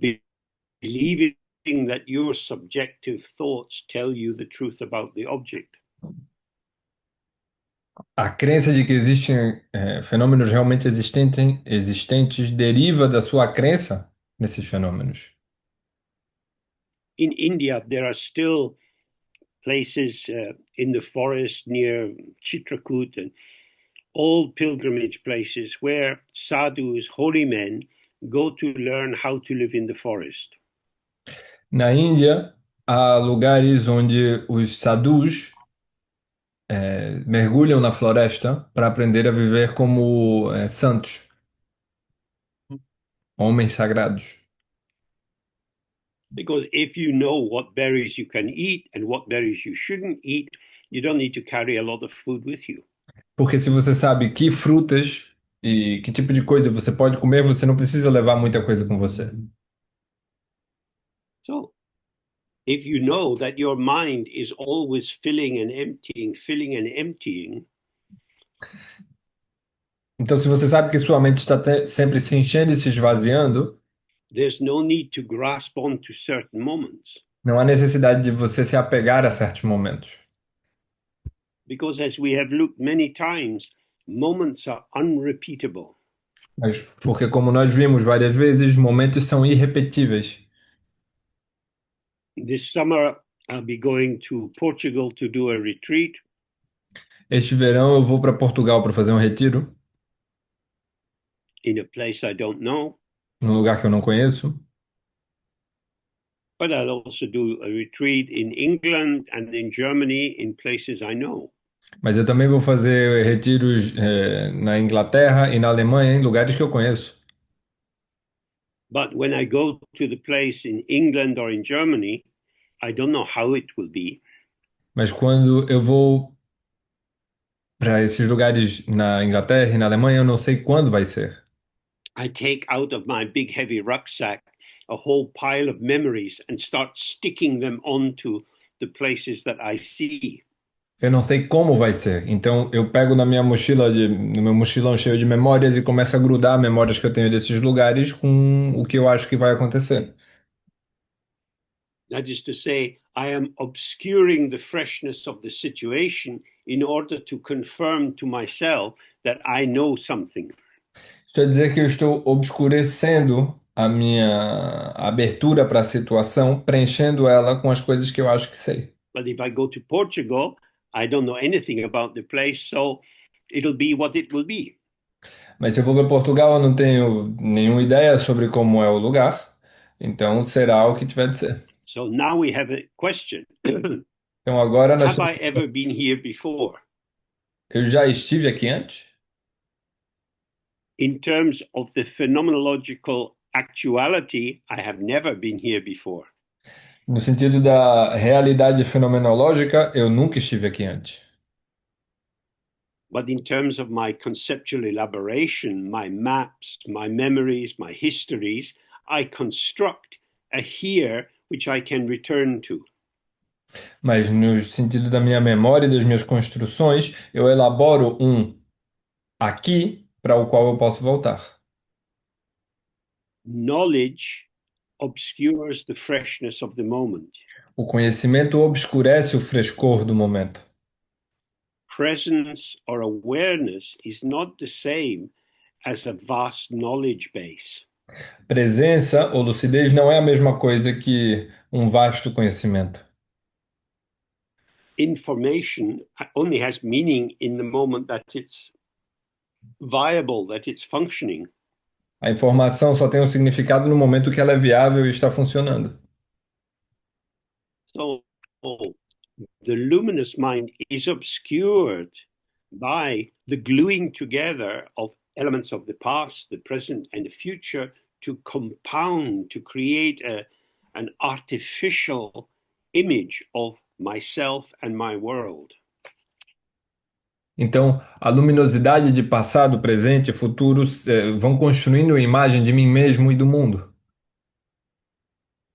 believing that your subjective thoughts tell you the truth about the object. A crença de que existem fenômenos realmente existentes deriva da sua crença nesses fenômenos. In India, there are still places in the forest near Chitrakoot and old pilgrimage places where sadhus, holy men, go to learn how to live in the forest. Na Índia, há lugares onde os sadhus mergulham na floresta para aprender a viver como santos, homens sagrados. Because if you know what berries you can eat and what berries you shouldn't eat, you don't need to carry a lot of food with you. Porque se você sabe que frutas e que tipo de coisa você pode comer, você não precisa levar muita coisa com você. So if you know that your mind is always filling and emptying, Então, se você sabe que sua mente está sempre se enchendo e se esvaziando, there's no need to grasp onto certain moments. não há necessidade de você se apegar a certos momentos. Because as we have looked many times, moments are unrepeatable. Mas porque, como nós vimos várias vezes, momentos são irrepetíveis. This summer, I'll be going to Portugal to do a retreat. Este verão eu vou para Portugal para fazer um retiro, In a place I don't know, num lugar que eu não conheço. but I'll also do a retreat in England and in Germany in places I know. Mas eu também vou fazer retiros na Inglaterra e na Alemanha, em lugares que eu conheço. But when I go to the place in England or in Germany, I don't know how it will be. Mas quando eu vou para esses lugares na Inglaterra e na Alemanha, eu não sei quando vai ser. I take out of my big heavy rucksack a whole pile of memories and start sticking them onto the places that I see. Eu não sei como vai ser. Então eu pego na minha mochila, no meu mochilão cheio de memórias e começo a grudar memórias que eu tenho desses lugares com o que eu acho que vai acontecer. That is to say, I am obscuring the freshness of the situation in order to confirm to myself that I know something. Isso quer dizer que eu estou obscurecendo a minha abertura para a situação, preenchendo ela com as coisas que eu acho que sei. But if I go to Portugal, I don't know anything about the place, so it'll be what it will be. Mas se eu vou para Portugal, eu não tenho nenhuma ideia sobre como é o lugar, então será o que tiver de ser. So now we have a question. Então agora nós Have I ever been here before? eu já estive aqui antes? In terms of the phenomenological actuality, I have never been here before. No sentido da realidade fenomenológica, eu nunca estive aqui antes. But in terms of my conceptual elaboration, my maps, my memories, my histories, I construct a here which I can return to. Mas no sentido da minha memória e das minhas construções, eu elaboro um aqui para o qual eu posso voltar. Knowledge obscures the freshness of the moment. O conhecimento obscurece o frescor do momento. Presence or awareness is not the same as a vast knowledge base. Presença ou lucidez não é a mesma coisa que um vasto conhecimento. Information only has meaning in the moment that it's viable, that it's functioning. A informação só tem um significado no momento que ela é viável e está funcionando. So the luminous mind is obscured by the gluing together of elements of the past, the present, and the future to compound, to create an artificial image of myself and my world. Então, a luminosidade de passado, presente e futuro vão construindo a imagem de mim mesmo e do mundo.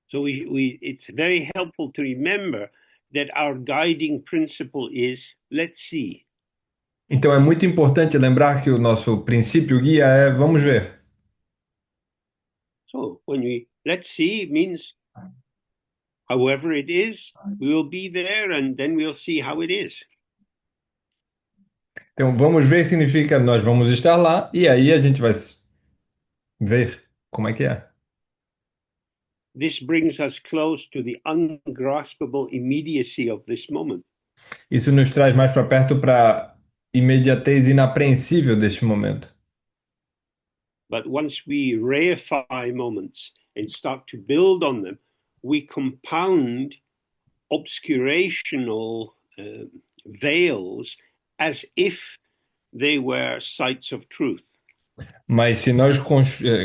So it's very helpful to remember that our guiding principle is let's see. Então, é muito importante lembrar que o nosso princípio guia é vamos ver. So when we let's see means however it is, we will be there and then we'll see how it is. Então, vamos ver significa nós vamos estar lá e aí a gente vai ver como é que é. This brings us close to the ungraspable immediacy of this moment. Isso nos traz mais para perto para imediatez inapreensível deste momento. But once we reify moments and start to build on them, we compound obscurational veils as if they were sites of truth. Mas se nós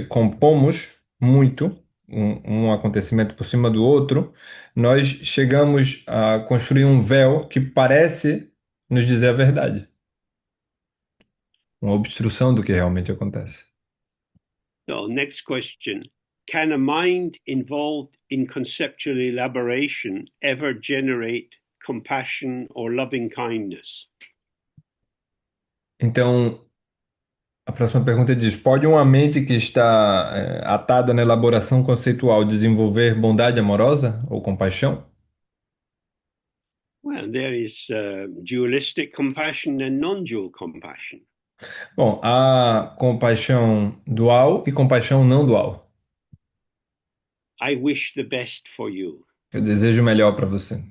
compomos muito um acontecimento por cima do outro, nós chegamos a construir um véu que parece nos dizer a verdade, uma obstrução do que realmente acontece. So, next question. Can a mind involved in conceptual elaboration ever generate compassion or loving kindness? Então, a próxima pergunta diz: pode uma mente que está atada na elaboração conceitual desenvolver bondade amorosa ou compaixão? Well, there is dualistic compassion and non dual compassion. Bom, há compaixão dual e compaixão não dual. I wish the best for you. Eu desejo o melhor para você.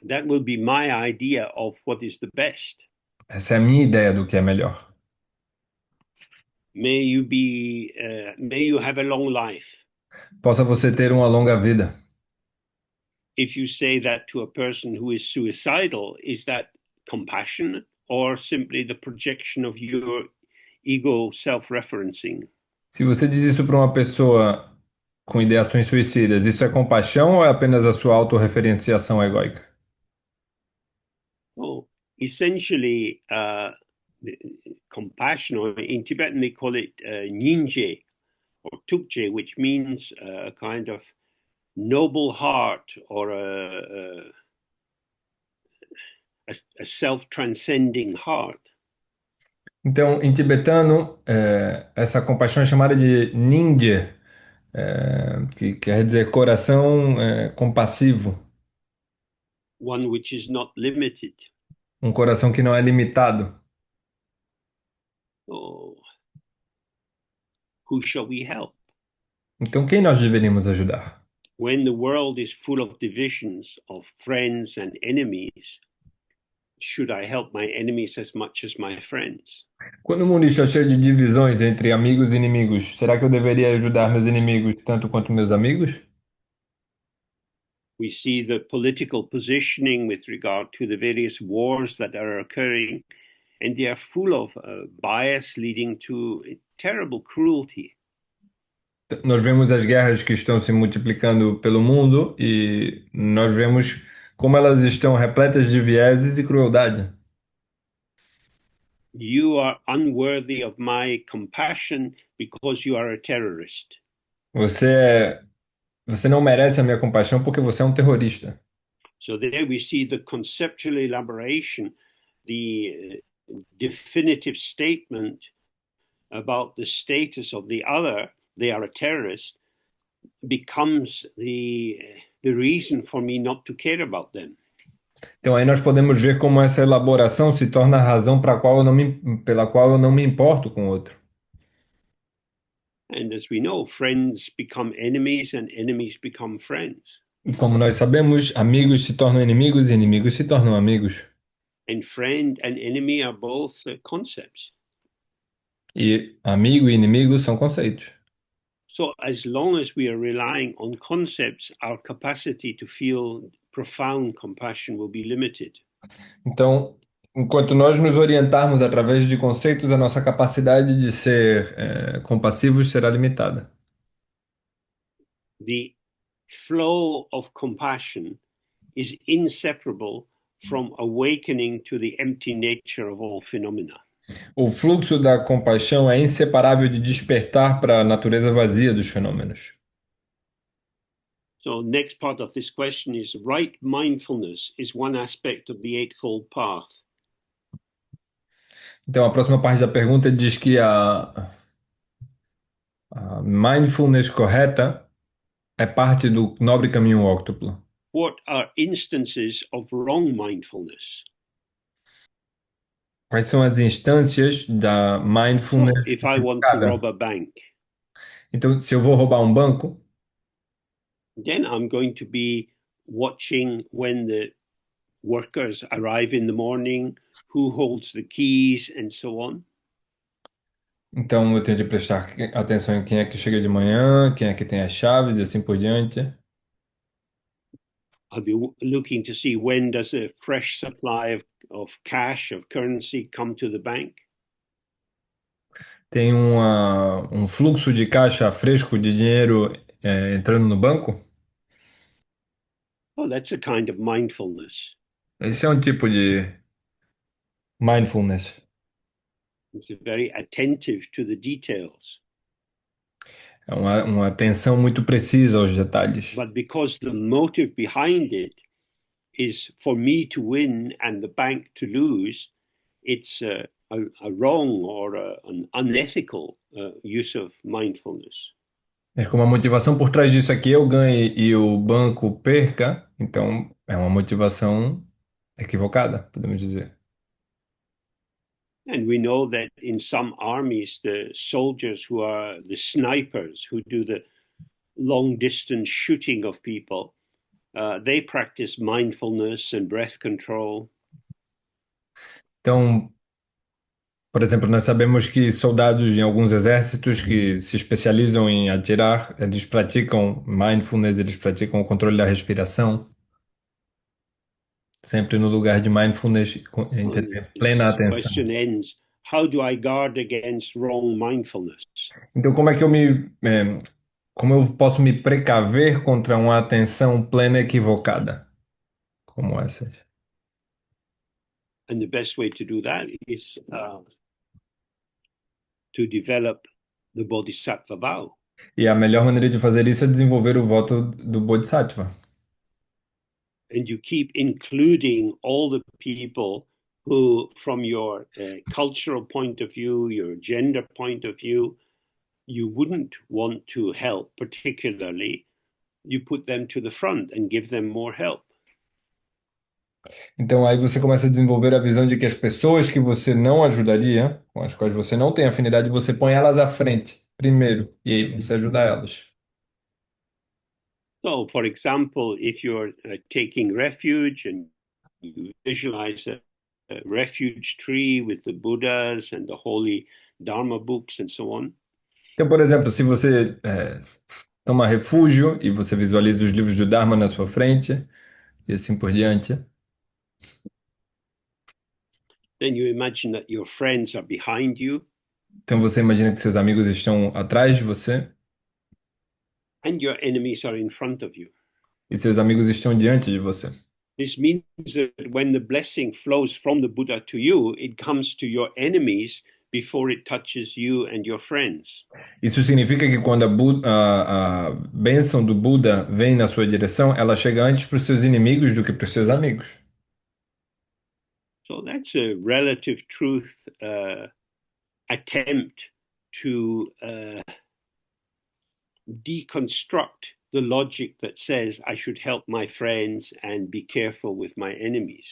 That will be my idea of what is the best. Essa é a minha ideia do que é melhor. May you have a long life. Possa você ter uma longa vida. If you say that to a person who is suicidal, is that compassion or simply the projection of your ego self-referencing? Se você diz isso para uma pessoa com ideações suicidas, isso é compaixão ou é apenas a sua autorreferenciação egóica? Oh, essentially, compassion, or in Tibetan they call it ninje or tukje, which means a kind of noble heart or a self-transcending heart. Então, em tibetano, essa compaixão é chamada de ninje, que quer dizer coração compassivo, One which is not limited. um coração que não é limitado. Oh, who shall we help? Então, quem nós deveríamos ajudar? When the world is full of divisions of friends and enemies, should I help my enemies as much as my friends? Quando o mundo está cheio de divisões entre amigos e inimigos, será que eu deveria ajudar meus inimigos tanto quanto meus amigos? We see the political positioning with regard to the various wars that are occurring, and they are full of bias leading to terrible cruelty. Nós vemos as guerras que estão se multiplicando pelo mundo e nós vemos como elas estão repletas de vieses e crueldade. You are unworthy of my compassion because you are a terrorist. Você você não merece a minha compaixão porque você é um terrorista. So there we see the conceptual elaboration, the definitive statement about the status of the other, they are a terrorist, becomes the reason for me not to care about them. Então aí nós podemos ver como essa elaboração se torna a razão pela qual eu não me importo com o outro. And as we know, friends become enemies and enemies become friends. E como nós sabemos, amigos se tornam inimigos e inimigos se tornam amigos. And friend and enemy are both concepts. E amigo e inimigo são conceitos. So as long as we are relying on concepts, our capacity to feel profound compassion will be limited. Então, enquanto nós nos orientarmos através de conceitos, a nossa capacidade de ser compassivos será limitada. The flow of compassion is inseparable from awakening to the empty nature of all phenomena. O fluxo da compaixão é inseparável de despertar para a natureza vazia dos fenômenos. So, next part of this question is right mindfulness is one aspect of the Eightfold Path. Então, a próxima parte da pergunta diz que a mindfulness correta é parte do nobre caminho óctuplo. What are instances of wrong mindfulness? Quais são as instâncias da So, mindfulness if I want to rob equivocada? a bank, Então, se eu vou roubar um banco, then I'm going to be watching when the workers arrive in the morning, who holds the keys, and so on. então eu tenho de prestar atenção em quem é que chega de manhã, quem é que tem as chaves e assim por diante. I'll be looking to see when does a fresh supply of cash, of currency, come to the bank. Tem um fluxo de caixa fresco de dinheiro entrando no banco. Oh, that's a kind of mindfulness. Esse é um tipo de mindfulness. It's very attentive to the details. É uma atenção muito precisa aos detalhes. But because the motive behind it is for me to win and the bank to lose, it's a wrong or an unethical use of mindfulness. É como a motivação por trás disso aqui eu ganhe e o banco perca, então é uma motivação equivocada, podemos dizer. And we know that in some armies, the soldiers who are the snipers who do the long distance shooting of people, they practice mindfulness and breath control. Então, por exemplo, nós sabemos que soldados em alguns exércitos que se especializam em atirar, eles praticam mindfulness, eles praticam o controle da respiração, sempre no lugar de mindfulness, And entender plena this atenção. question ends: how do I guard against wrong mindfulness? Então, como eu posso me precaver contra uma atenção plena equivocada, como essa? And the best way to do that is to develop the Bodhisattva vow. E a melhor maneira de fazer isso é desenvolver o voto do Bodhisattva. And you keep including all the people who, from your cultural point of view, your gender point of view, you wouldn't want to help particularly. You put them to the front and give them more help. Então aí você começa a desenvolver a visão de que as pessoas que você não ajudaria, com as quais você não tem afinidade, você põe elas à frente primeiro e aí você ajuda elas. So, for example, if you're taking refuge and you visualize a refuge tree with the Buddhas and the holy Dharma books and so on, Então, por exemplo, se você toma refúgio e você visualiza os livros do Dharma na sua frente e assim por diante, then you imagine that your friends are behind you então você imagina que seus amigos estão atrás de você and your enemies are in front of you. e seus amigos estão diante de você. This means that when the blessing flows from the Buddha to you, it comes to your enemies before it touches you and your friends. Isso significa que quando a bênção do Buda vem na sua direção, ela chega antes para os seus inimigos do que para os seus amigos. So that's a relative truth attempt to deconstruct the logic that says I should help my friends and be careful with my enemies.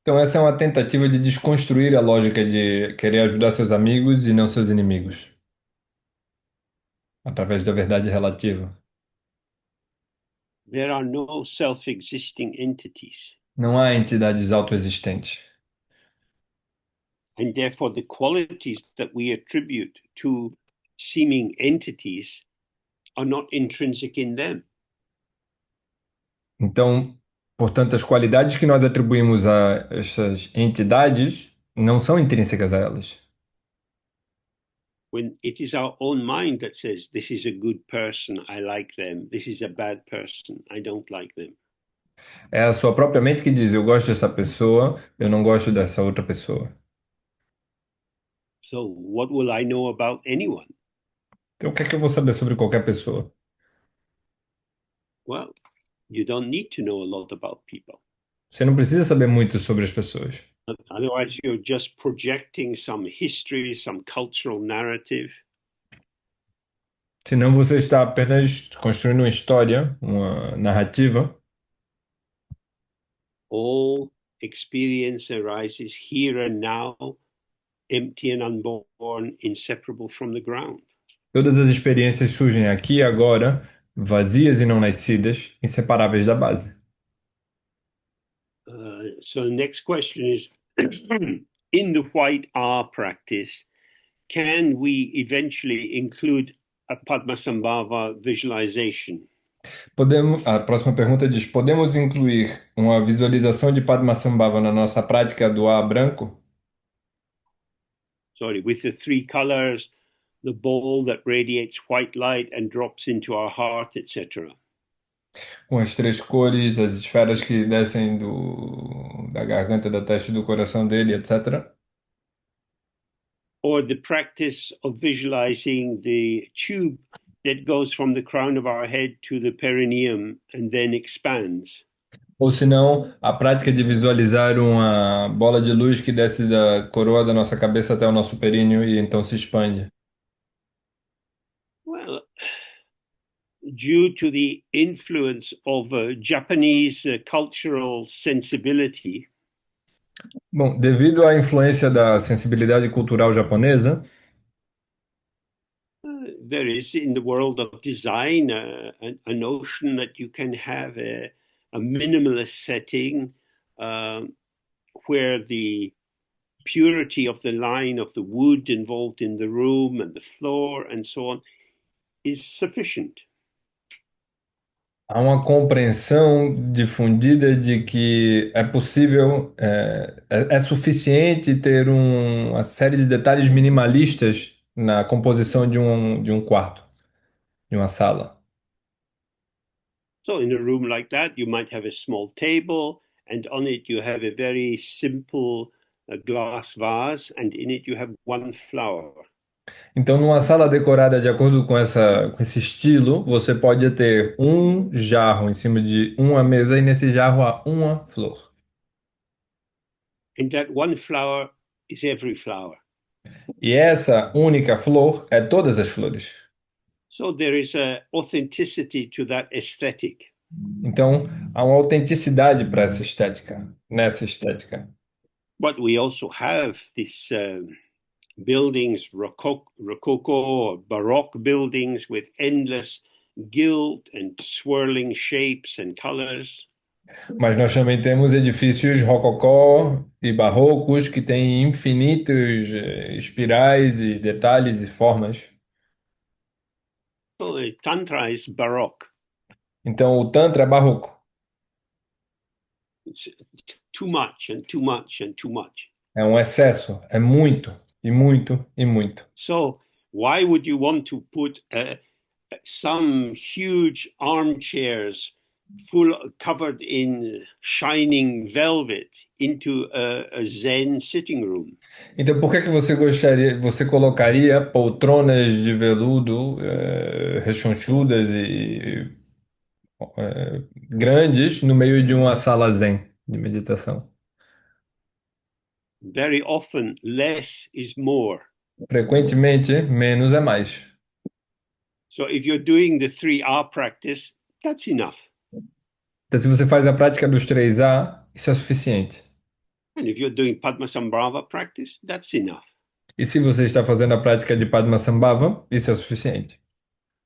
Então, essa é uma tentativa de desconstruir a lógica de querer ajudar seus amigos e não seus inimigos, através da verdade relativa. There are no self-existing entities, Não há entidades autoexistentes. and therefore the qualities that we attribute to seeming entities are not intrinsic in them. Então, portanto, as qualidades que nós atribuímos a essas entidades não são intrínsecas a elas. When it is our own mind that says, this is a good person, I like them, this is a bad person, I don't like them. É a sua própria mente que diz: eu gosto dessa pessoa, eu não gosto dessa outra pessoa. So what will I know about anyone? Então, o que é que eu vou saber sobre qualquer pessoa? Well, you don't need to know a lot about people. Você não precisa saber muito sobre as pessoas. Otherwise, you're just projecting some history, some cultural narrative. Senão você está apenas construindo uma história, uma narrativa. All experience arises here and now, empty and unborn, inseparable from the ground. Todas as experiências surgem aqui e agora, vazias e não nascidas, inseparáveis da base. So the next question is in the white R practice, can we eventually include a Padmasambhava visualization? A próxima pergunta diz: podemos incluir uma visualização de Padmasambhava na nossa prática do A branco? Sorry, with the three colors, the ball that radiates white light and drops into our heart, etc. Com as três cores, as esferas que descem da garganta, da testa e do coração dele, etc. Or the practice of visualizing the tube that goes from the crown of our head to the perineum and then expands. Ou se não, a prática de visualizar uma bola de luz que desce da coroa da nossa cabeça até o nosso períneo e então se expande. Well, due to the influence of Japanese cultural sensibility, Bom, devido à influência da sensibilidade cultural japonesa, there is in the world of design a notion that you can have a minimalist setting where the purity of the line of the wood involved in the room and the floor and so on is sufficient. há uma compreensão difundida de que é possível, é suficiente ter uma série de detalhes minimalistas na composição de um quarto, de uma sala. So, in a room like that, you might have a small table, and on it, you have a very simple glass vase, and in it, you have one flower. Então, numa sala decorada de acordo com esse estilo, você pode ter um jarro em cima de uma mesa e nesse jarro há uma flor. And that one flower is every flower. E essa única flor é todas as flores. So, there is a authenticity to that aesthetic. Então, há uma autenticidade para essa estética, nessa estética. But we also have this buildings, Rococo or Baroque buildings with endless gilt and swirling shapes and colors. Mas nós também temos edifícios rococó e barrocos que têm infinitos espirais e detalhes e formas. So Tantra is Baroque. Então, o Tantra é barroco. It's too much and too much and too much. É um excesso, é muito, e muito, e muito. So why would you want to put some huge armchairs full covered in shining velvet into a Zen sitting room? Então, por que que você colocaria poltronas de veludo rechonchudas e grandes no meio de uma sala zen de meditação? Very often, less is more. Frequentemente, menos é mais. So if you're doing the 3R practice, that's enough. Então, se você faz a prática dos 3A, isso é suficiente. And if you're doing Padmasambhava practice, that's enough. E se você está fazendo a prática de Padmasambhava, isso é suficiente.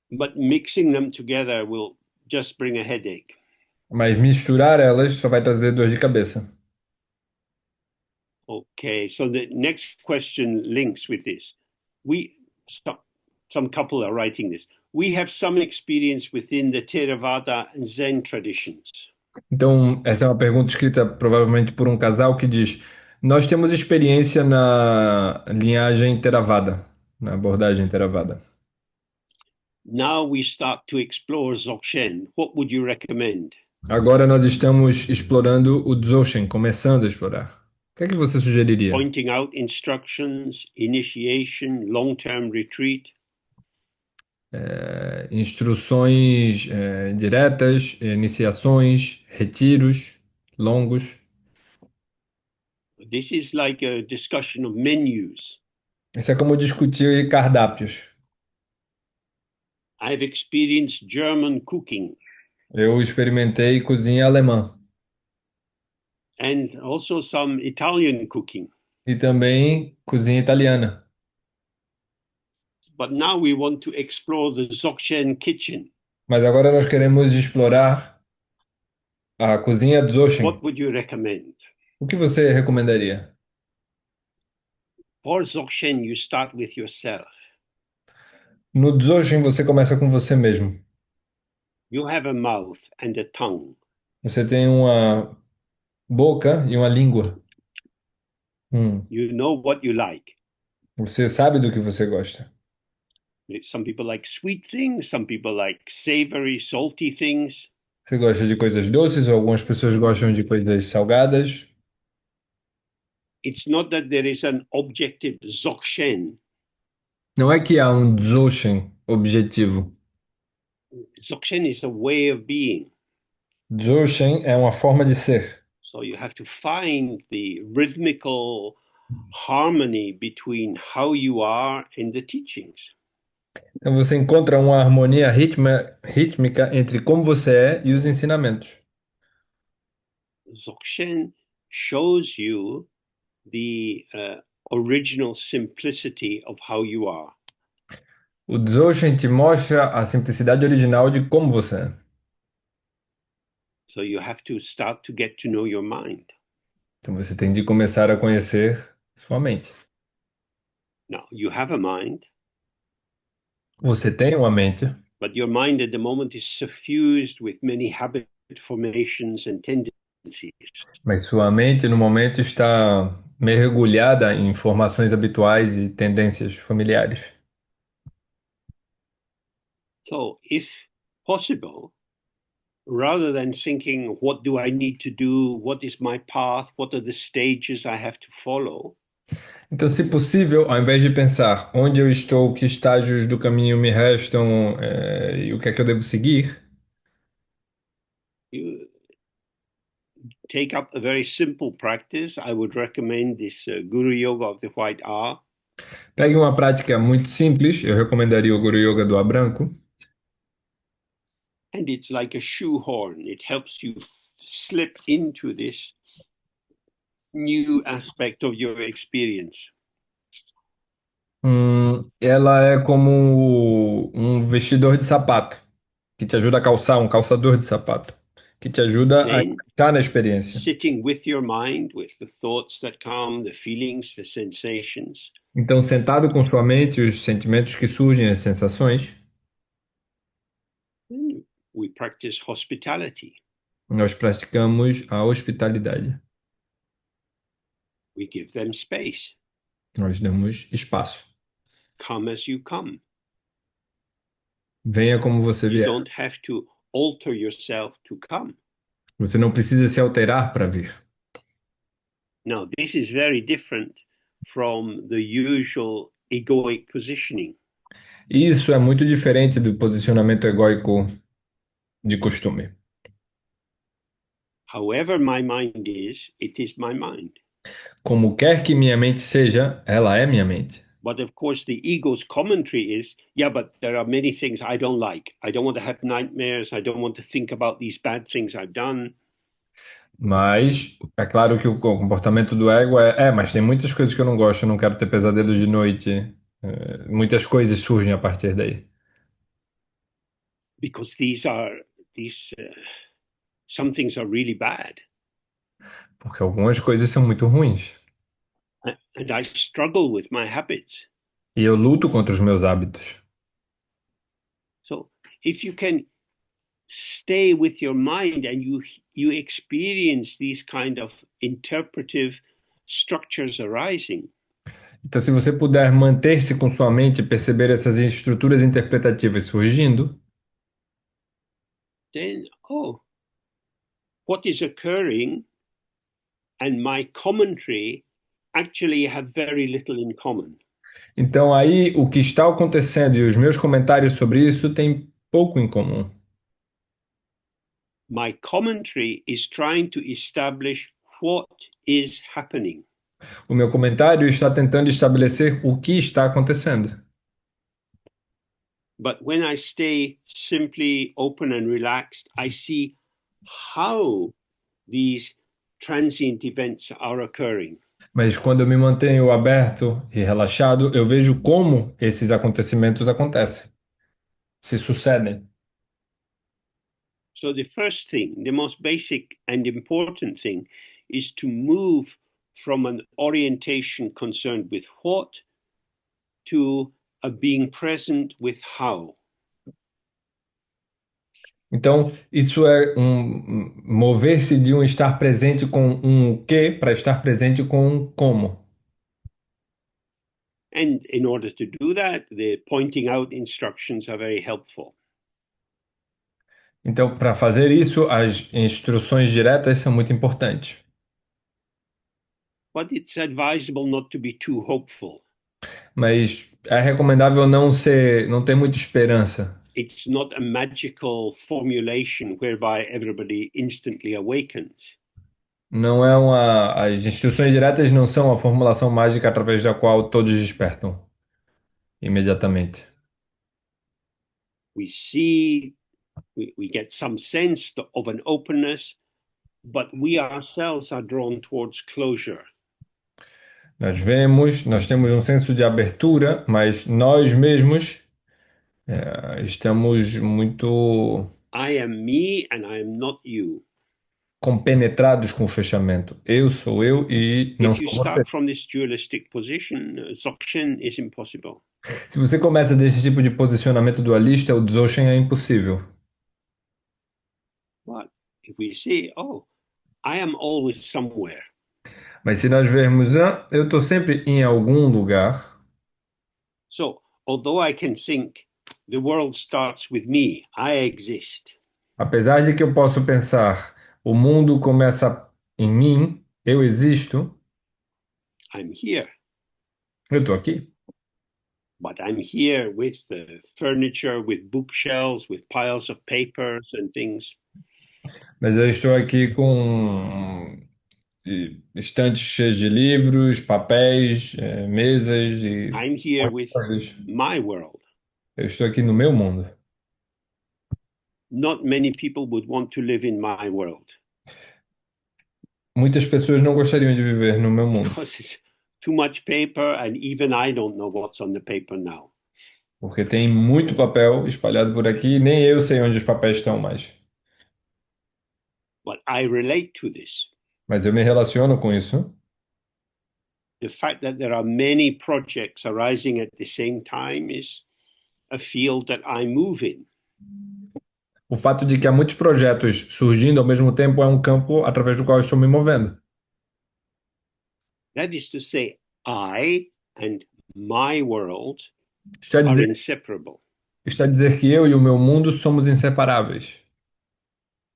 But mixing them together will just bring a headache. Mas misturar elas só vai trazer dor de cabeça. Okay, so the next question links with this. Some couple are writing this. We have some experience within the Theravada and Zen traditions. Então, essa é uma pergunta escrita provavelmente por um casal que diz: nós temos experiência na linhagem Theravada, na abordagem Theravada. Now we start to explore Dzogchen. What would you recommend? Agora nós estamos explorando o Dzogchen, começando a explorar. O que é que você sugeriria? Pointing out instructions, initiation, long-term retreat. Instruções, diretas, iniciações, retiros longos. This is like a discussion of menus. Isso é como discutir cardápios. I've experienced German cooking Eu experimentei cozinha alemã and also some Italian cooking. e também cozinha italiana. But now we want to explore the Dzogchen kitchen. Mas agora nós queremos explorar a cozinha Dzogchen. What would you recommend? O que você recomendaria? For Dzogchen, you start with yourself. No Dzogchen você começa com você mesmo. You have a mouth and a tongue. Você tem uma boca e uma língua. You know what you like. Você sabe do que você gosta. Some people like sweet things, some people like savory, salty things. Você gosta de coisas doces ou algumas pessoas gostam de coisas salgadas. It's not that there is an objective Dzogchen. Não é que há um Dzogchen objetivo. Dzogchen is a way of being. Dzogchen é uma forma de ser. So you have to find the rhythmical harmony between how you are and the teachings. Então você encontra uma harmonia rítmica entre como você é e os ensinamentos. Dzogchen shows you the original simplicity of how you are. O Dzogchen te mostra a simplicidade original de como você é. So you have to start to get to know your mind. Então você tem de começar a conhecer sua mente. Now, you have a mind, Você tem uma mente, but your mind at the moment is suffused with many habit formations and tendencies. mas sua mente no momento está mergulhada em informações habituais e tendências familiares. So, if possible, rather than thinking, what do I need to do? What is my path? What are the stages I have to follow? Então, se possível, ao invés de pensar onde eu estou, que estágios do caminho me restam, e o que é que eu devo seguir, You take up a very simple practice. I would recommend this Guru Yoga of the White R. pegue uma prática muito simples, eu recomendaria o Guru Yoga do A Branco, And it's like a shoehorn. It helps you slip into this new aspect of your experience. ela é como um vestidor de sapato, que te ajuda a calçar, um calçador de sapato, que te ajuda a Then, encaixar na experiência. sitting with your mind, with the thoughts that come, the feelings, the sensations, Então, sentado com sua mente, os sentimentos que surgem, as sensações, we practice hospitality. nós praticamos a hospitalidade. We give them space. Nós damos espaço. Come as you come. Venha como você You vier. don't have to alter yourself to come. Você não precisa se alterar para vir. Now, this is very different from the usual egoic positioning. Isso é muito diferente do posicionamento egóico de costume. However my mind is, it is my mind. Como quer que minha mente seja, ela é minha mente. But of course, the ego's commentary is, yeah, but there are many things I don't like. I don't want to have nightmares. I don't want to think about these bad things I've done. Mas é claro que o comportamento do ego mas tem muitas coisas que eu não gosto, eu não quero ter pesadelos de noite. Muitas coisas surgem a partir daí. Because some things are really bad. Porque algumas coisas são muito ruins. And I struggle with my habits. E eu luto contra os meus hábitos. So if you can stay with your mind and you experience these kind of interpretive structures arising, Então, se você puder manter-se com sua mente e perceber essas estruturas interpretativas surgindo, then what is occurring and my commentary actually have very little in common. Então, aí, o que está acontecendo e os meus comentários sobre isso têm pouco em comum. My commentary is trying to establish what is happening. O meu comentário está tentando estabelecer o que está acontecendo. But when I stay simply open and relaxed, I see how these transient events are occurring. Mas quando eu me mantenho aberto e relaxado, eu vejo como esses acontecimentos acontecem, se sucedem. So the first thing, the most basic and important thing, is to move from an orientation concerned with what to a being present with how. Então, isso é mover-se de um estar presente com um o quê para estar presente com um como. And in order to do that, the pointing out instructions are very helpful. Então, para fazer isso, as instruções diretas são muito importantes. But it's advisable not to be too hopeful. Mas é recomendável não ter muita esperança. It's not a magical formulation whereby everybody instantly awakens. Não é as instruções diretas não são a formulação mágica através da qual todos despertam imediatamente. We see, we get some sense of an openness, but we ourselves are drawn towards closure. Nós temos um senso de abertura, mas nós mesmos estamos muito I am me and I am not you. compenetrados com o fechamento. Eu sou eu e não If you sou você. start from this dualistic position, Dzogchen is impossible. Se você começa desse tipo de posicionamento dualista, o Dzogchen é impossível. But if we say, oh, I am always somewhere, Mas se nós vermos, eu estou sempre em algum lugar, so although I can think the world starts with me, I exist, apesar de que eu posso pensar, o mundo começa em mim, eu existo, I'm here. eu estou aqui. But I'm here with furniture, with bookshelves, with piles of papers and things. Mas eu estou aqui com estantes cheios de livros, papéis, mesas e I'm here with coisas. my world. Eu estou aqui no meu mundo. Not many people would want to live in my world Muitas pessoas não gostariam de viver no meu mundo, because it's too much paper, and even I don't know what's on the paper now. porque tem muito papel espalhado por aqui, e nem eu sei onde os papéis estão mais. But I relate to this. Mas eu me relaciono com isso. The fact that there are many projects arising at the same time is a field that I move in. O fato de que há muitos projetos surgindo ao mesmo tempo é um campo através do qual eu estou me movendo. That is to say, I and my world Isto é are dizer, inseparable. isto é dizer que eu e o meu mundo somos inseparáveis.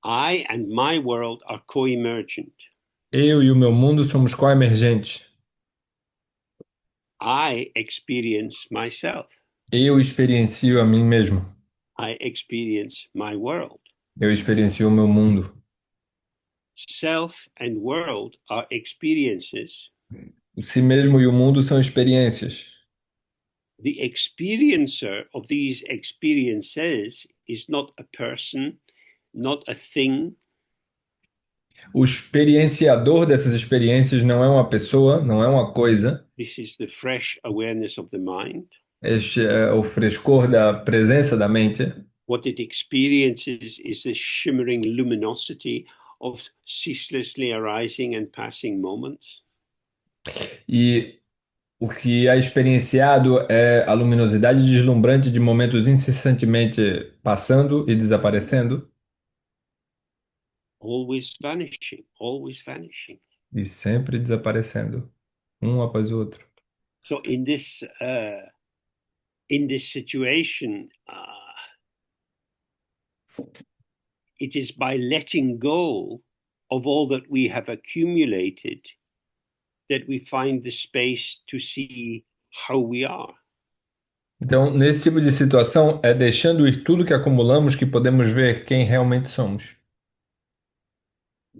I and my world are co-emergent. Eu e o meu mundo somos coemergentes. I experience myself. Eu experiencio a mim mesmo. I experience my world. Eu experiencio o meu mundo. Self and world are experiences. O si mesmo e o mundo são experiências. The experiencer of these experiences is not a person, not a thing. O experienciador dessas experiências não é uma pessoa, não é uma coisa. This is the fresh awareness of the mind. Este é o frescor da presença da mente. What it experiences is the shimmering luminosity of ceaselessly arising and passing moments. E o que é experienciado é a luminosidade deslumbrante de momentos incessantemente passando e desaparecendo Always vanishing, always vanishing. e sempre desaparecendo, um após o outro. So in this situation, it is by letting go of all that we have accumulated that we find the space to see how we are. Então, nesse tipo de situação, é deixando ir tudo que acumulamos que podemos ver quem realmente somos.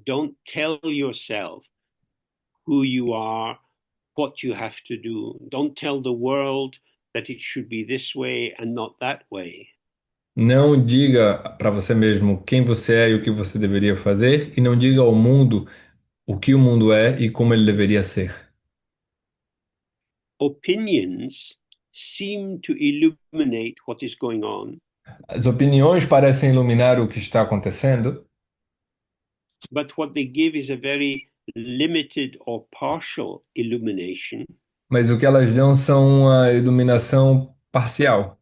Don't tell yourself who you are, what you have to do. Don't tell the world that it should be this way and not that way. Não diga para você mesmo quem você é e o que você deveria fazer, e não diga ao mundo o que o mundo é e como ele deveria ser. Opinions seem to illuminate what is going on, As opiniões parecem iluminar o que está acontecendo, but what they give is a very limited or partial illumination. mas o que elas dão são uma iluminação parcial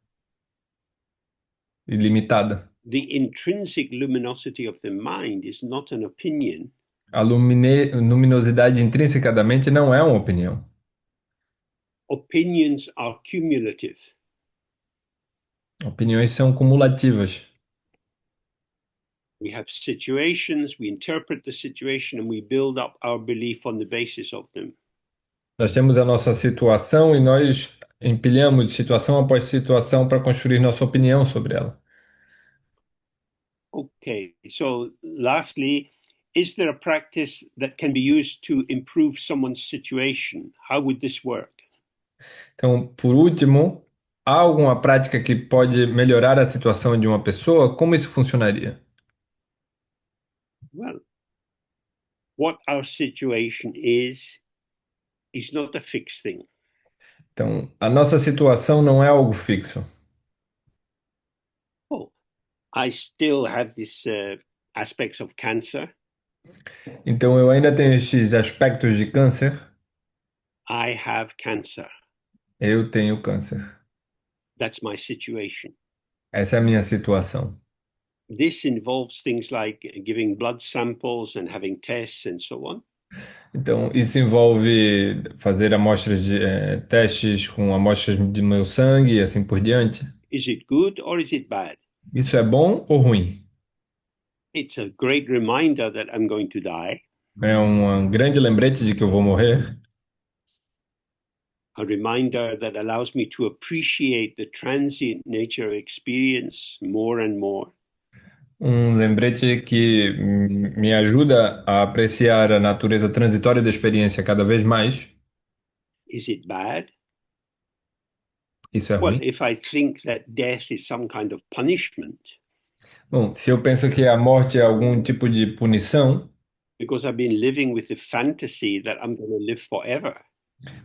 e limitada. The intrinsic luminosity of the mind is not an opinion. A luminosidade intrínseca da mente não é uma opinião. Opinions are cumulative. Opiniões são cumulativas. We have situations, we interpret the situation, and we build up our belief on the basis of them. Nós temos a nossa situação e nós empilhamos situação após situação para construir nossa opinião sobre ela. Okay, so lastly, is there a practice that can be used to improve someone's situation? How would this work? Então, por último, há alguma prática que pode melhorar a situação de uma pessoa? Como isso funcionaria? Well, what our situation is not a fixed thing. Então, a nossa situação não é algo fixo. Oh, I still have these aspects of cancer. Então, eu ainda tenho estes aspectos de câncer. I have cancer. Eu tenho câncer. That's my situation. Essa é a minha situação. This involves things like giving blood samples and having tests and so on. Então, isso envolve fazer amostras de testes com amostras de meu sangue e assim por diante. Is it good or is it bad? Isso é bom ou ruim? It's a great reminder that I'm going to die, É um grande lembrete de que eu vou morrer. a reminder that allows me to appreciate the transient nature of experience more and more. Um lembrete que me ajuda a apreciar a natureza transitória da experiência cada vez mais. Is it bad? Isso é Well, ruim? if I think that death is some kind of punishment, Bom, se eu penso que a morte é algum tipo de punição, because I've been living with the fantasy that I'm going to live forever,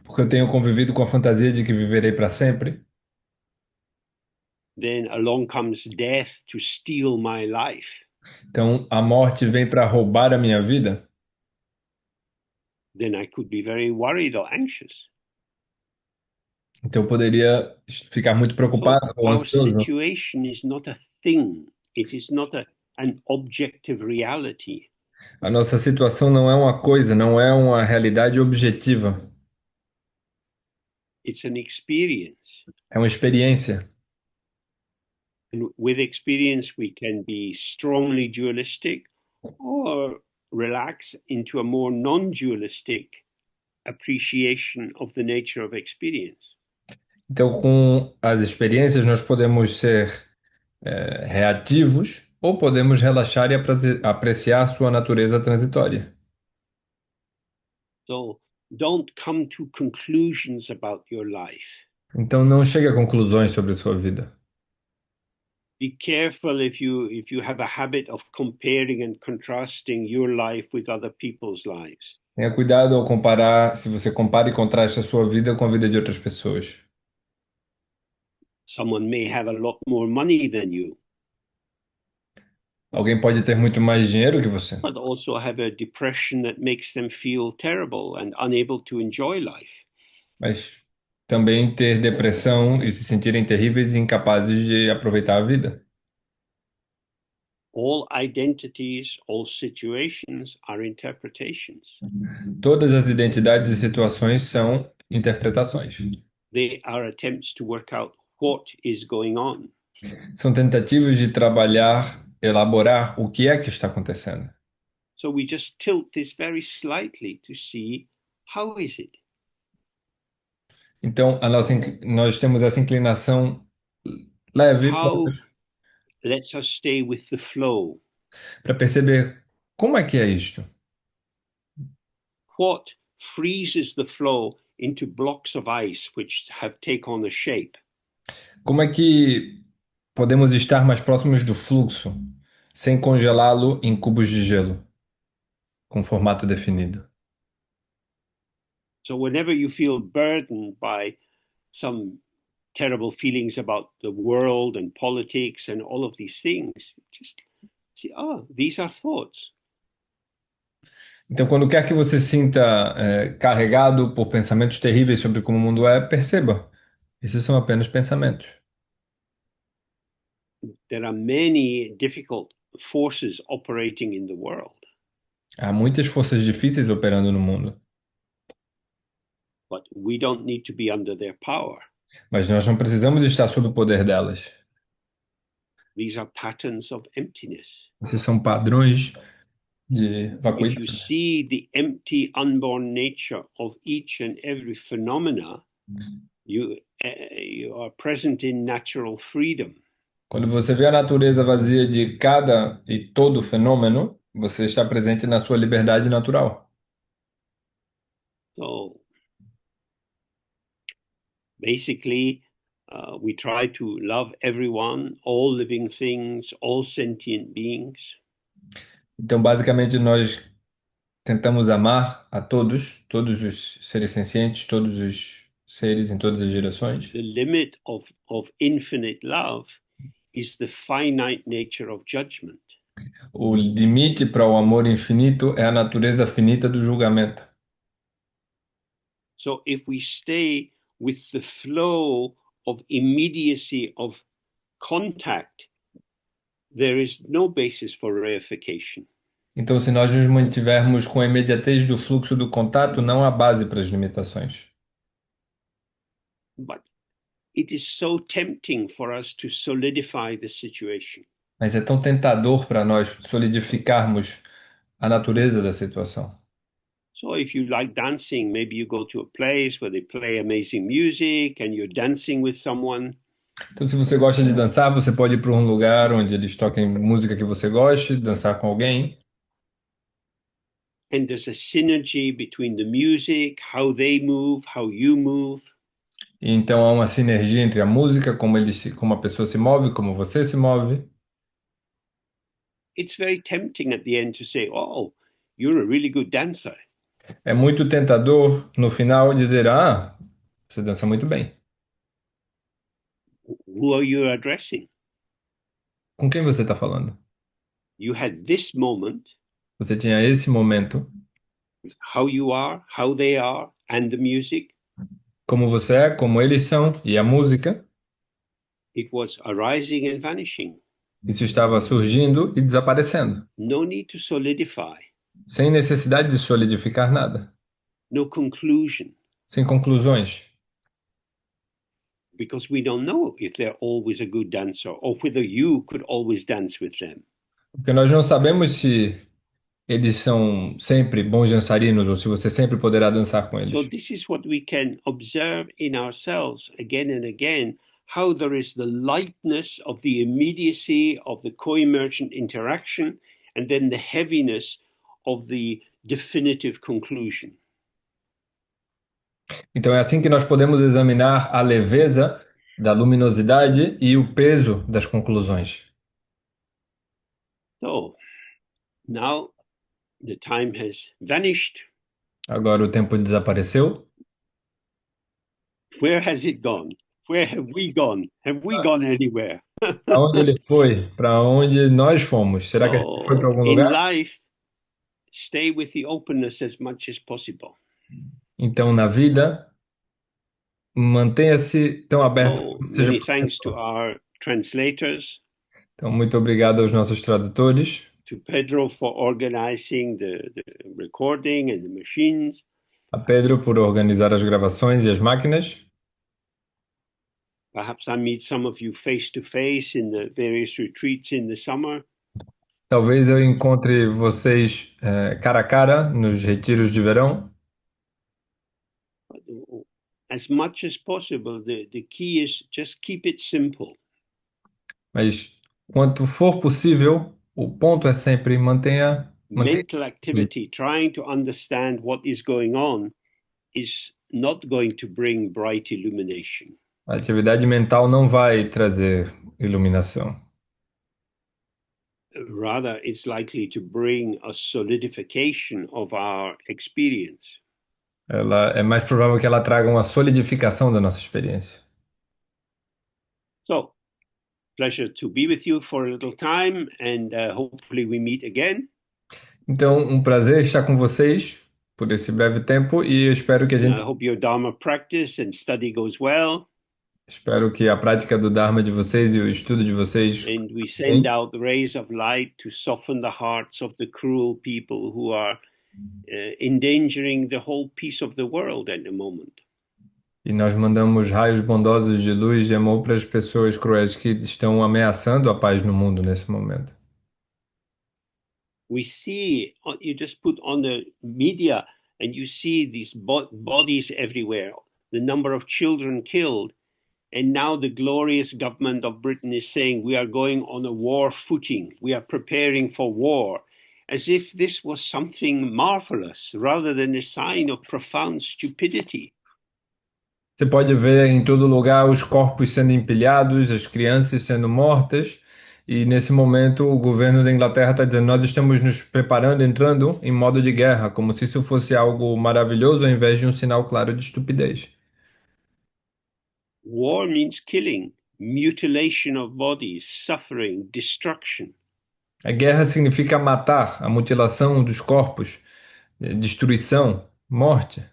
porque eu tenho convivido com a fantasia de que viverei para sempre, then along comes death to steal my life. então a morte vem para roubar a minha vida, Then I could be very worried or anxious. então eu poderia ficar muito So preocupado ou our ansioso. situation is not a thing. It is not an objective reality. A nossa situação não é uma coisa, não é uma realidade objetiva, It's an experience. é uma experiência. And with experience, we can be strongly dualistic or relax into a more non-dualistic appreciation of the nature of experience. Então, com as experiências, nós podemos ser reativos ou podemos relaxar e apreciar sua natureza transitória. So don't come to conclusions about your life. Então, não chegue a conclusões sobre sua vida. Be careful if you have a habit of comparing and contrasting your life with other people's lives. Tenha cuidado ao comparar, se você compara e contrasta a sua vida com a vida de outras pessoas. Someone may have a lot more money than you, Alguém pode ter muito mais dinheiro que você, but also have a depression that makes them feel terrible and unable to enjoy life. mas também ter depressão e se sentirem terríveis e incapazes de aproveitar a vida. All identities, all situations are interpretations. Todas as identidades e situações são interpretações. They are attempts to work out what is going on. São tentativas de trabalhar, elaborar o que é que está acontecendo. So we just tilt this very slightly to see how is it. Então, nós temos essa inclinação leve How lets us stay with the flow. para perceber como é que é isto. What freezes the flow into blocks of ice which have taken on a shape? Como é que podemos estar mais próximos do fluxo, sem congelá-lo em cubos de gelo, com formato definido? So whenever you feel burdened by some terrible feelings about the world and politics and all of these things, just see, these are thoughts. Então, quando quer que você se sinta carregado por pensamentos terríveis sobre como o mundo é, perceba, esses são apenas pensamentos. There are many difficult forces operating in the world, Há muitas forças difíceis operando no mundo, but we don't need to be under their power. mas nós não precisamos estar sob o poder delas. These are patterns of emptiness. Esses são padrões de If you vacuidade. see the empty, unborn nature of each and every phenomena, you are present in natural freedom. Quando você vê a natureza vazia de cada e todo fenômeno, você está presente na sua liberdade natural. So basically, we try to love everyone, all living things, all sentient beings. Então, basicamente, nós tentamos amar a todos, todos os seres sencientes, todos os seres em todas as direções. The limit of infinite love is the finite nature of judgment. O limite para o amor infinito é a natureza finita do julgamento. So if we stay with the flow of immediacy of contact, there is no basis for reification. Então, se nós nos mantivermos com a imediatez do fluxo do contato, não há base para as limitações. But it is so tempting for us to solidify the situation. Mas é tão tentador para nós solidificarmos a natureza da situação. So if you like dancing, maybe you go to a place where they play amazing music and you're dancing with someone. Então, se você gosta de dançar, você pode ir para um lugar onde eles toquem música que você goste, dançar com alguém. And there's a synergy between the music, how they move, how you move. E então há uma sinergia entre a música, como a pessoa se move, como você se move. It's very tempting at the end to say, oh, you're a really good dancer. É muito tentador no final dizer, você dança muito bem. Who are you addressing? Com quem você está falando? You had this moment, Você tinha esse momento, how you are, how they are, and the music. como você é, como eles são, e a música. It was arising and vanishing. Isso estava surgindo e desaparecendo, No need to solidify, sem necessidade de solidificar nada, no conclusion, sem conclusões. because we don't know if they're always a good dancer or whether you could always dance with them. Porque nós não sabemos se eles são sempre bons dançarinos ou se você sempre poderá dançar com So eles. this is what we can observe in ourselves again and again, how there is the lightness of the immediacy of the co-emergent interaction and then the heaviness of the definitive conclusion. Então é assim que nós podemos examinar a leveza da luminosidade e o peso das conclusões. So now the time has vanished. Agora o tempo desapareceu. Where has it gone? Where have we gone? Have we gone anywhere? Para onde ele foi? Para onde nós fomos? Será que a gente foi para So algum in lugar? life, stay with the openness as much as possible. Então, na vida, mantenha-se tão aberto So quanto seja many thanks to possível. our translators, Então, muito obrigado aos nossos tradutores, to Pedro for organizing the recording and the machines, a Pedro por organizar as gravações e as máquinas. Perhaps I meet some of you face to face in the various retreats in the summer. Talvez eu encontre vocês cara a cara nos retiros de verão. As much as possible, the key is just keep it simple. Mas quanto for possível, o ponto é sempre mantenha Mental activity, trying to understand what is going on, is not going to bring bright illumination. a atividade mental não vai trazer iluminação. Rather, it's likely to bring a solidification of our experience. Ela é mais provável que ela traga uma solidificação da nossa experiência. So, pleasure to be with you for a little time, and hopefully we meet again. Então, um prazer estar com vocês por esse breve tempo e eu I hope your Dharma practice and study goes well. espero que a prática do Dharma de vocês e o estudo de vocês And we send out rays of light to soften the hearts of the cruel people who are endangering the whole peace of the world at the moment. e nós mandamos raios bondosos de luz e amor para as pessoas cruéis que estão ameaçando a paz no mundo nesse momento. We see, you just put on the media and you see these bodies everywhere, the number of children killed. And now the glorious government of Britain is saying we are going on a war footing. We are preparing for war, as if this was something marvelous rather than a sign of profound stupidity. Você pode ver em todo lugar os corpos sendo empilhados, as crianças sendo mortas, e nesse momento o governo da Inglaterra está dizendo: nós estamos nos preparando, entrando em modo de guerra, como se isso fosse algo maravilhoso ao invés de um sinal claro de estupidez. War means killing, mutilation of bodies, suffering, destruction. A guerra significa matar, a mutilação dos corpos, destruição, morte.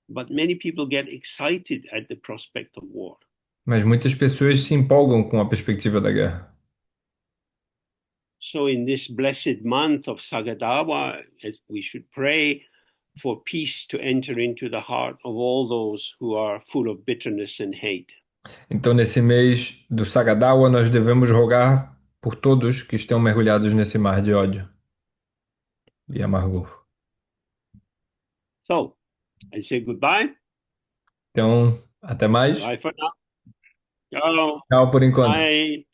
But many people get excited at the prospect of war. Mas muitas pessoas se empolgam com a perspectiva da guerra. So in this blessed month of Sagadawa, we should pray for peace to enter into the heart of all those who are full of bitterness and hate. Então, nesse mês do Sagadawa, nós devemos rogar por todos que estão mergulhados nesse mar de ódio e amargor. So, I say goodbye. Então, até mais. Bye for now. Ciao. Tchau por enquanto. Bye.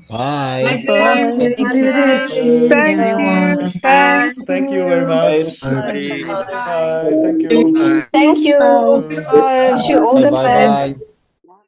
Bye. Thank you, everyone. Thanks. Thank you very much. Bye. Bye. Thank you. Thank you. Wish you all the Bye best. bye.